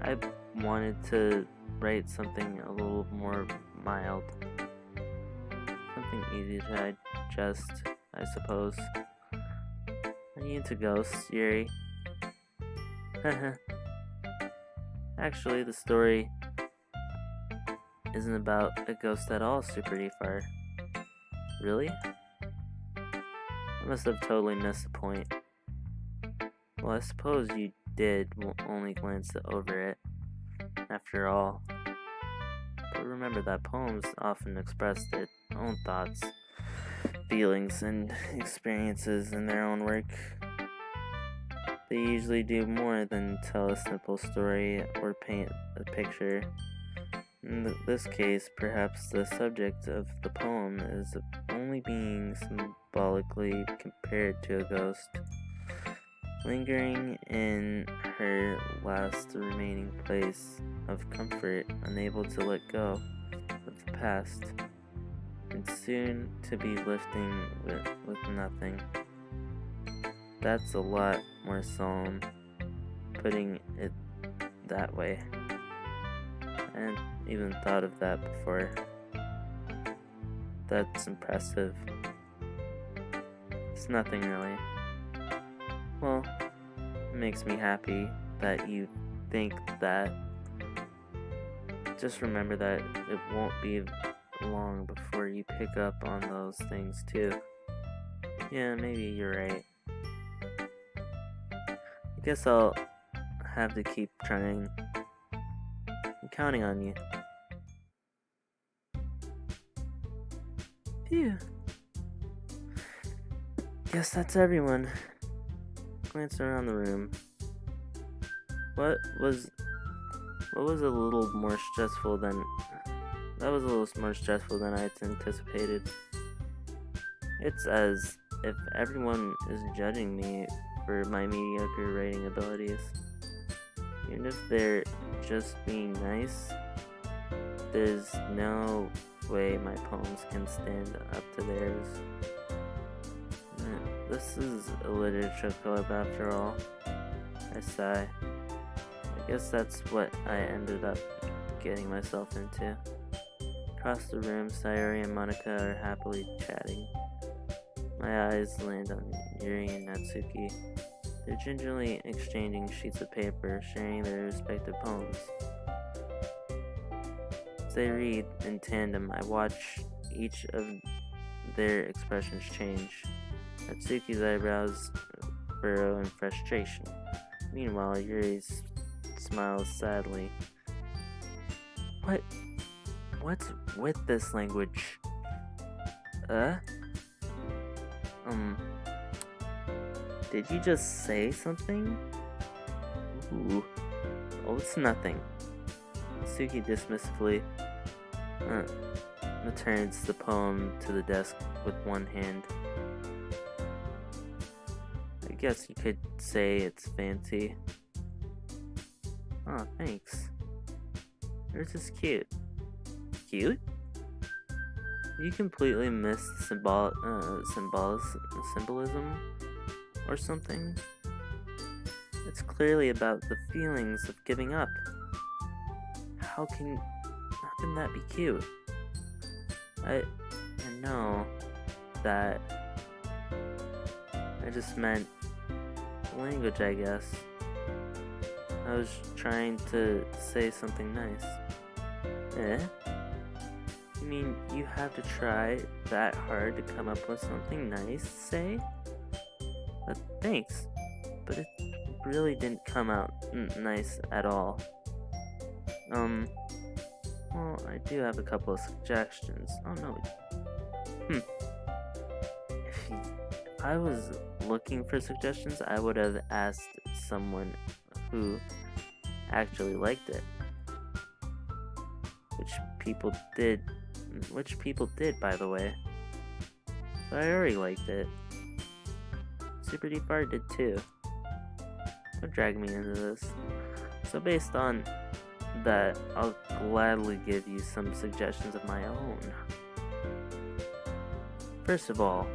I wanted to write something a little more mild. Something easy to digest, I suppose. Are you into ghosts, Yuri? Actually, the story isn't about a ghost at all, SuperDfar. Really? I must have totally missed the point. Well, I suppose you did only glance over it, after all. But remember that poems often express their own thoughts, feelings, and experiences in their own work. They usually do more than tell a simple story or paint a picture. In this case, perhaps the subject of the poem is only being symbolically compared to a ghost, lingering in her last remaining place of comfort, unable to let go of the past, and soon to be lifting with nothing. That's a lot more solemn, putting it that way. I hadn't even thought of that before. That's impressive. It's nothing really. Well, it makes me happy that you think that. Just remember that it won't be long before you pick up on those things too. Yeah, maybe you're right. I guess I'll have to keep trying. I'm counting on you. Phew. Guess that's everyone. Glance around the room. What was a little more stressful than I had anticipated. It's as if everyone is judging me for my mediocre writing abilities. Even if they're just being nice, there's no way my poems can stand up to theirs. This is a literature club after all. I sigh. I guess that's what I ended up getting myself into. Across the room, Sayori and Monica are happily chatting. My eyes land on Yuri and Natsuki. They're gingerly exchanging sheets of paper, sharing their respective poems. As they read in tandem, I watch each of their expressions change. Natsuki's eyebrows furrow in frustration. Meanwhile, Yuri smiles sadly. What's with this language? Did you just say something? Ooh. Oh, it's nothing. Natsuki dismissively returns the poem to the desk with one hand. I guess you could say it's fancy. Oh, thanks. Yours is cute. Cute? You completely missed the symbolism or something? It's clearly about the feelings of giving up. How can that be cute? I know that I just meant language, I guess. I was trying to say something nice. You mean you have to try that hard to come up with something nice to say? Thanks, but it really didn't come out nice at all. Well, I do have a couple of suggestions. Oh no. If I was looking for suggestions, I would have asked someone who actually liked it. people did, by the way. So I already liked it. SuperDfar did too. Don't drag me into this. So based on that, I'll gladly give you some suggestions of my own. First of all,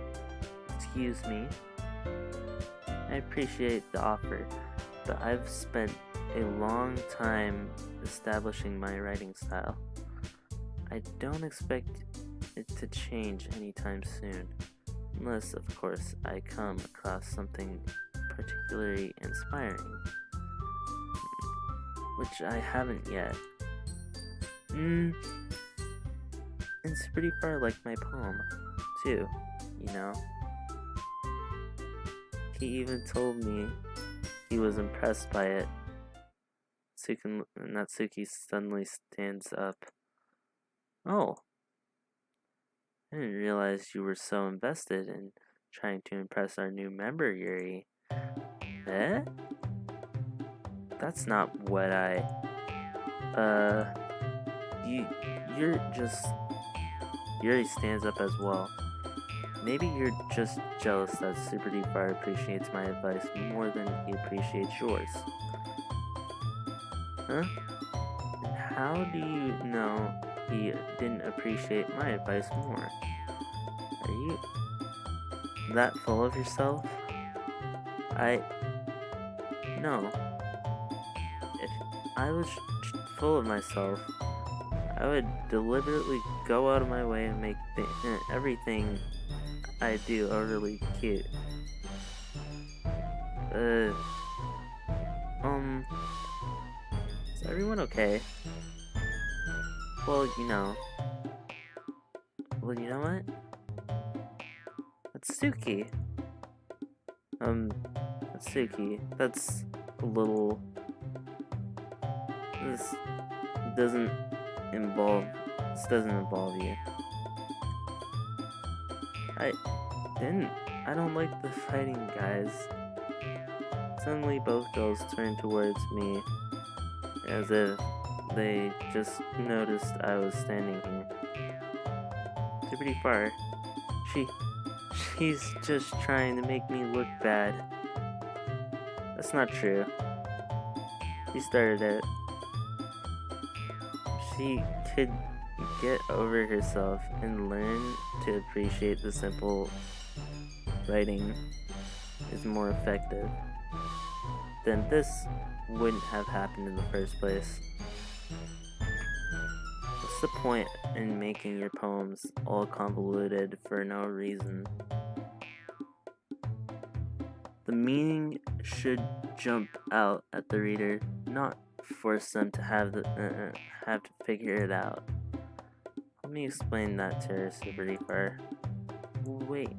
excuse me. I appreciate the offer, but I've spent a long time establishing my writing style. I don't expect it to change anytime soon, unless, of course, I come across something particularly inspiring, which I haven't yet. And SuperDfar liked my poem, too, you know? He even told me he was impressed by it. Natsuki suddenly stands up. Oh, I didn't realize you were so invested in trying to impress our new member, Yuri. Eh? That's not what you're just... Yuri stands up as well. Maybe you're just jealous that SuperDfar appreciates my advice more than he appreciates yours. Huh? And how do you know he didn't appreciate my advice more? Are you that full of yourself? No. If I was full of myself, I would deliberately go out of my way and make everything I do overly cute. Is everyone okay? Well, you know what? That's Suki. That's Suki. That's a little... This doesn't involve you. I don't like the fighting, guys. Suddenly both girls turned towards me as if they just noticed I was standing here. SuperDfar. She's just trying to make me look bad. That's not true. She started it. She could get over herself and learn to appreciate the simple writing is more effective, then this wouldn't have happened in the first place. What's the point in making your poems all convoluted for no reason? The meaning should jump out at the reader, not force them to have to figure it out. Let me explain that to her, SuperDfar. Wait,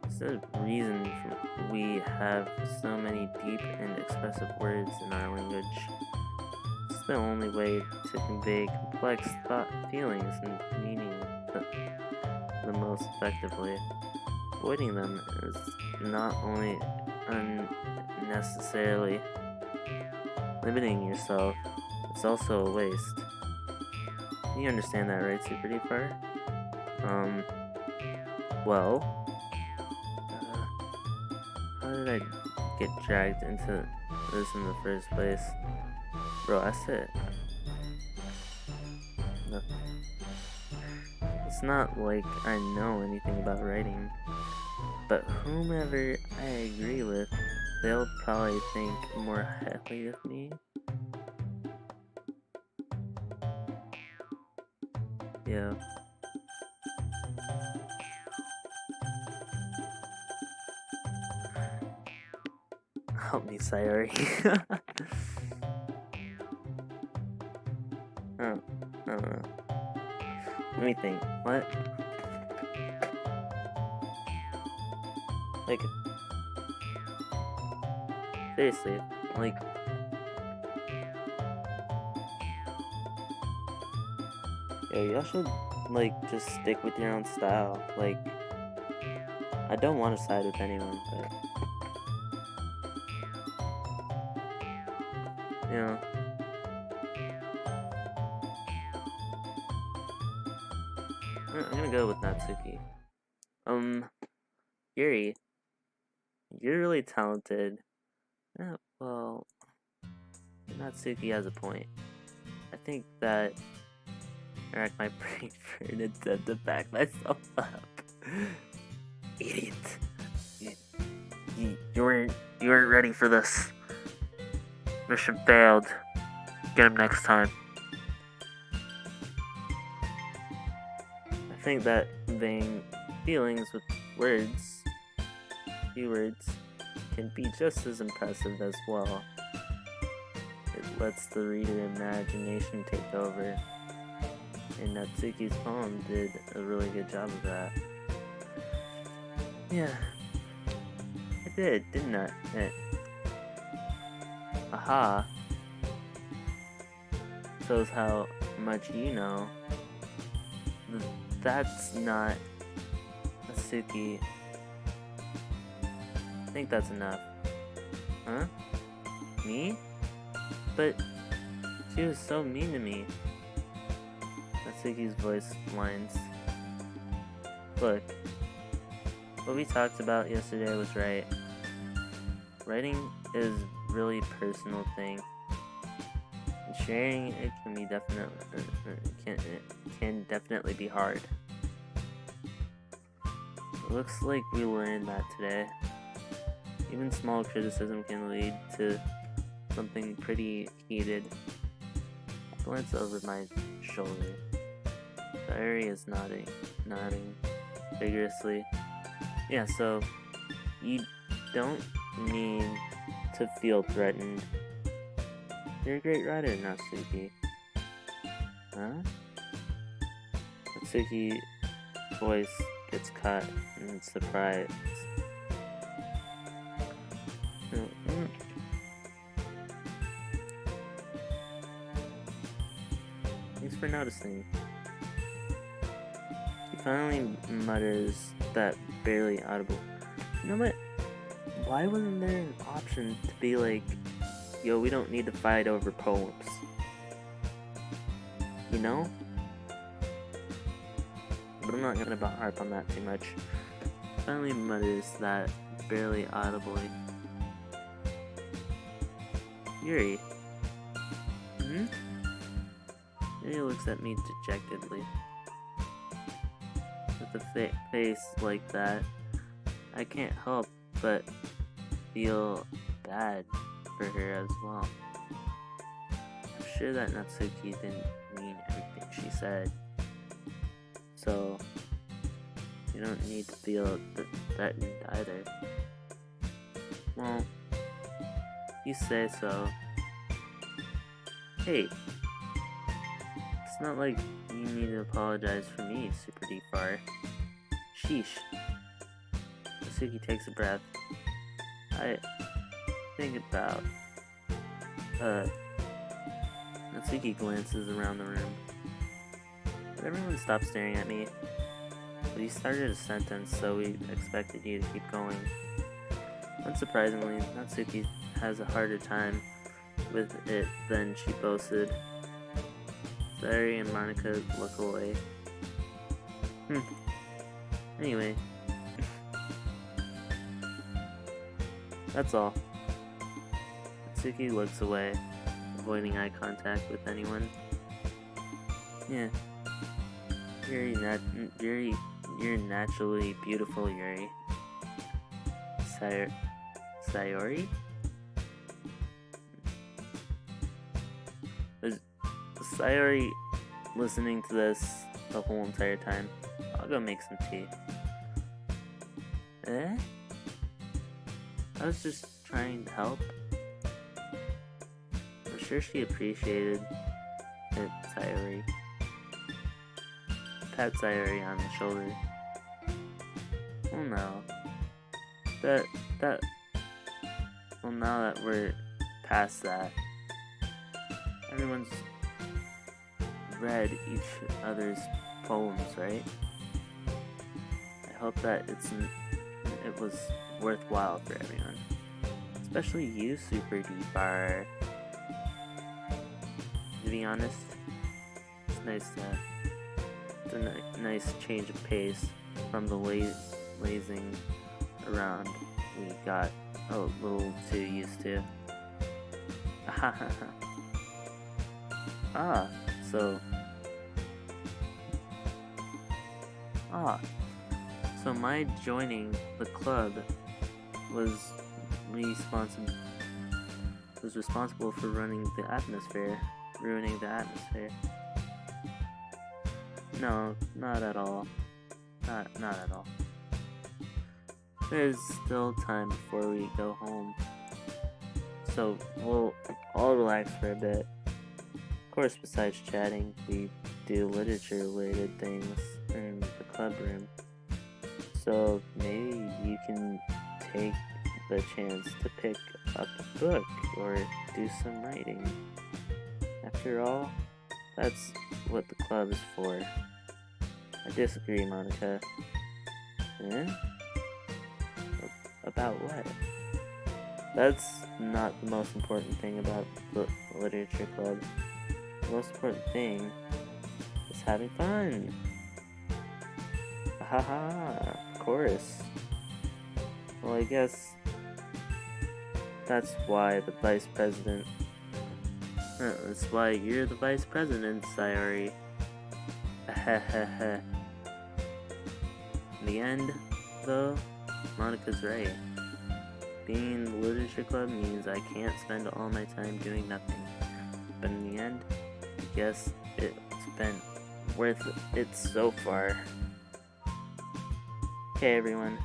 is there a reason we have so many deep and expressive words in our language? It's the only way to convey complex feelings and meaning the most effectively. Avoiding them is not only unnecessarily limiting yourself, it's also a waste. You understand that, right, SuperDfar? Well, how did I get dragged into this in the first place? Bro, I said nothing. It's not like I know anything about writing, but whomever I agree with, they'll probably think more highly of me. Yeah. Help me, Sayori. I don't know. Let me think. What? Like, seriously, like, yeah, y'all should, like, just stick with your own style. Like, I don't want to side with anyone, but, you know, I'm gonna go with Natsuki. Yuri, you're really talented. Yeah, well, Natsuki has a point. I think that I racked my brain for an attempt to back myself up. Idiot. You weren't ready for this. Mission failed. Get him next time. I think that conveying feelings with words, few words, can be just as impressive as well. It lets the reader imagination take over, and Natsuki's poem did a really good job of that. Yeah, I did, didn't I? Aha. Shows how much you know. That's not Natsuki. I think that's enough. Huh? Me? But she was so mean to me. Natsuki's voice whines. Look, what we talked about yesterday was right. Writing is really personal thing. And sharing it can be definitely be hard. It looks like we learned that today. Even small criticism can lead to something pretty heated. I glance over my shoulder. Diary is nodding vigorously. Yeah, so you don't need to feel threatened. You're a great writer, Natsuki. Huh? Natsuki's voice gets cut in surprise. Thanks for noticing. He finally mutters that barely audible. You know what? Why wasn't there an option to be like, yo, we don't need to fight over poems? You know? But I'm not gonna harp on that too much. Finally mutters that barely audibly. Yuri. Hmm? Yuri looks at me dejectedly. With a face like that, I can't help but feel bad for her as well. I'm sure that Natsuki didn't mean everything she said. So, you don't need to feel threatened either. Well, you say so. Hey, it's not like you need to apologize for me, SuperDfar. Sheesh. Natsuki takes a breath. I think about... Natsuki glances around the room. But everyone stopped staring at me. But you started a sentence, so we expected you to keep going. Unsurprisingly, Natsuki has a harder time with it than she boasted. Sayori and Monica look away. Anyway. That's all. Natsuki looks away, avoiding eye contact with anyone. Yeah. You're naturally beautiful, Yuri. Sayori? Is Sayori listening to this the whole entire time? I'll go make some tea. Eh? I was just trying to help. I'm sure she appreciated it, Sayori. Pat Sayori on the shoulder. Oh no. Well, now that we're past that, everyone's read each other's poems, right? I hope that it was worthwhile for everyone. Especially you, SuperDfar. To be honest, it's nice to It's a nice change of pace from the lazing around we got a little too used to. ah, so... So my joining the club was responsible for ruining the atmosphere. No, not at all. Not at all. There's still time before we go home. So we'll all relax for a bit. Of course, besides chatting, we do literature-related things in the club room. So maybe you can take the chance to pick up a book or do some writing. After all, that's what the club is for. I disagree, Monica. Eh? About what? That's not the most important thing about the literature club. The most important thing is having fun. Haha, of course. Well, I guess that's why the vice president. That's why you're the vice president, Sayori. In the end, though, Monica's right. Being in the literature club means I can't spend all my time doing nothing. But in the end, I guess it's been worth it so far. Okay, everyone.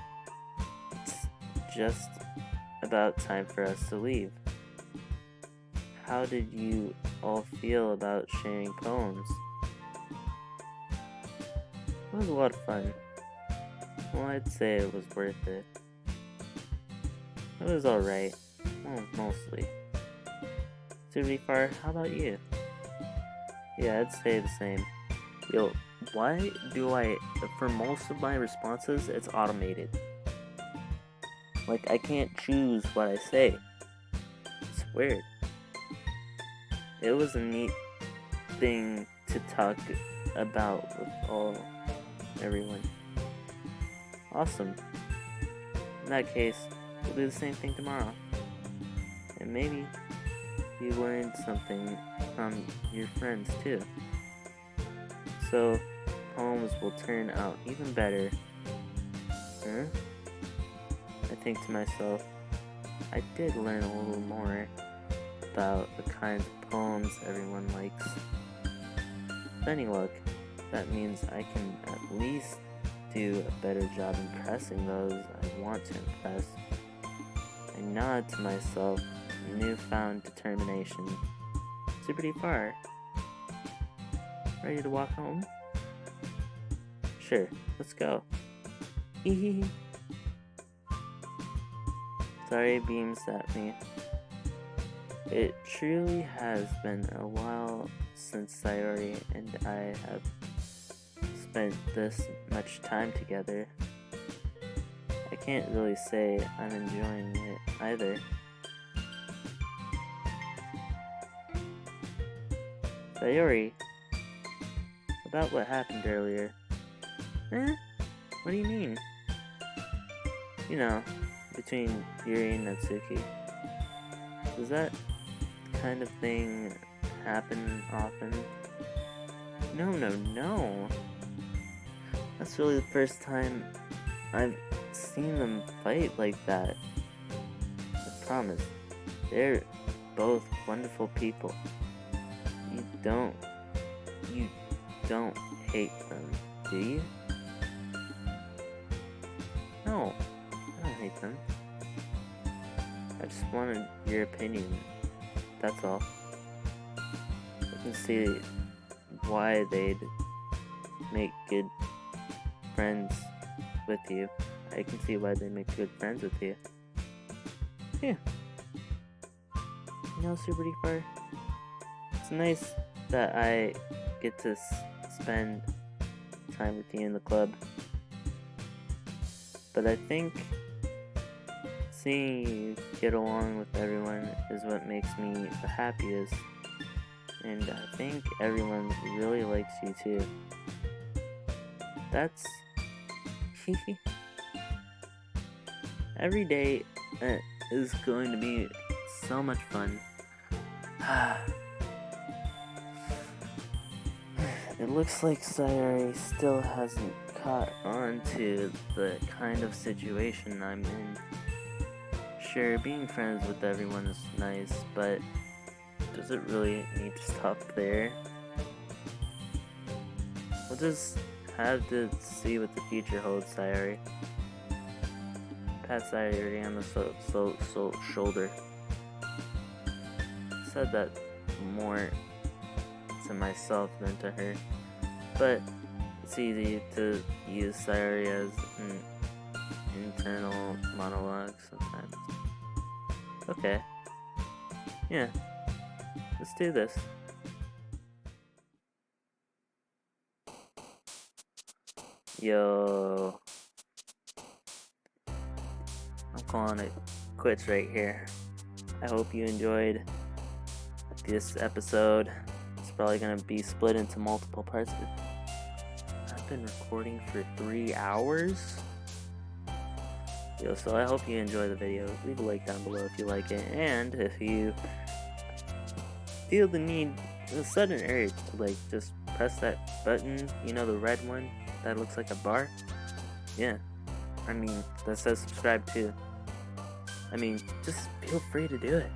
It's just about time for us to leave. How did you all feel about sharing poems? It was a lot of fun. Well, I'd say it was worth it. It was alright. Well, mostly. SuperDfar, how about you? Yeah, I'd say the same. Yo, why do for most of my responses, it's automated. Like, I can't choose what I say. It's weird. It was a neat thing to talk about with everyone. Awesome. In that case, we'll do the same thing tomorrow. And maybe you learned something from your friends too. So, poems will turn out even better. Huh? I think to myself, I did learn a little more about the kinds of poems everyone likes. With any luck, that means I can at least do a better job impressing those I want to impress. I nod to myself in newfound determination. SuperDfar, ready to walk home? Sure, let's go. Hehehe. Sorry beams at me. It truly has been a while since Sayori and I have spent this much time together. I can't really say I'm enjoying it either. Sayori, about what happened earlier. Eh? What do you mean? You know, between Yuri and Natsuki. Does that kind of thing happen often? No. That's really the first time I've seen them fight like that. I promise. They're both wonderful people. You don't hate them, do you? No, I don't hate them. I just wanted your opinion. That's all. I can see why they'd make good friends with you. I can see why they make good friends with you. Yeah. You know, SuperDfar, it's nice that I get to spend time with you in the club. But I think seeing you get along with everyone is what makes me the happiest. And I think everyone really likes you too. that's every day is going to be so much fun. It looks like Sayuri still hasn't caught on to the kind of situation I'm in. Sure, being friends with everyone is nice, but does it really need to stop there? We'll just have to see what the future holds, Sayuri. Pat Sayuri on the shoulder. Said that more to myself than to her, but it's easy to use Sayuri as an internal monologue sometimes. Okay. Yeah. Let's do this. Yo. I'm calling it quits right here. I hope you enjoyed this episode. It's probably gonna be split into multiple parts. I've been recording for 3 hours. Yo, so I hope you enjoy the video. Leave a like down below if you like it, and if you feel the sudden urge to like just press that button, you know, the red one that looks like a bar. Yeah, I mean that says subscribe too. I mean, just feel free to do it.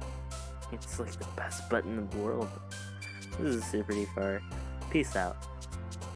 It's like the best button in the world. This is SuperDfar. Peace out.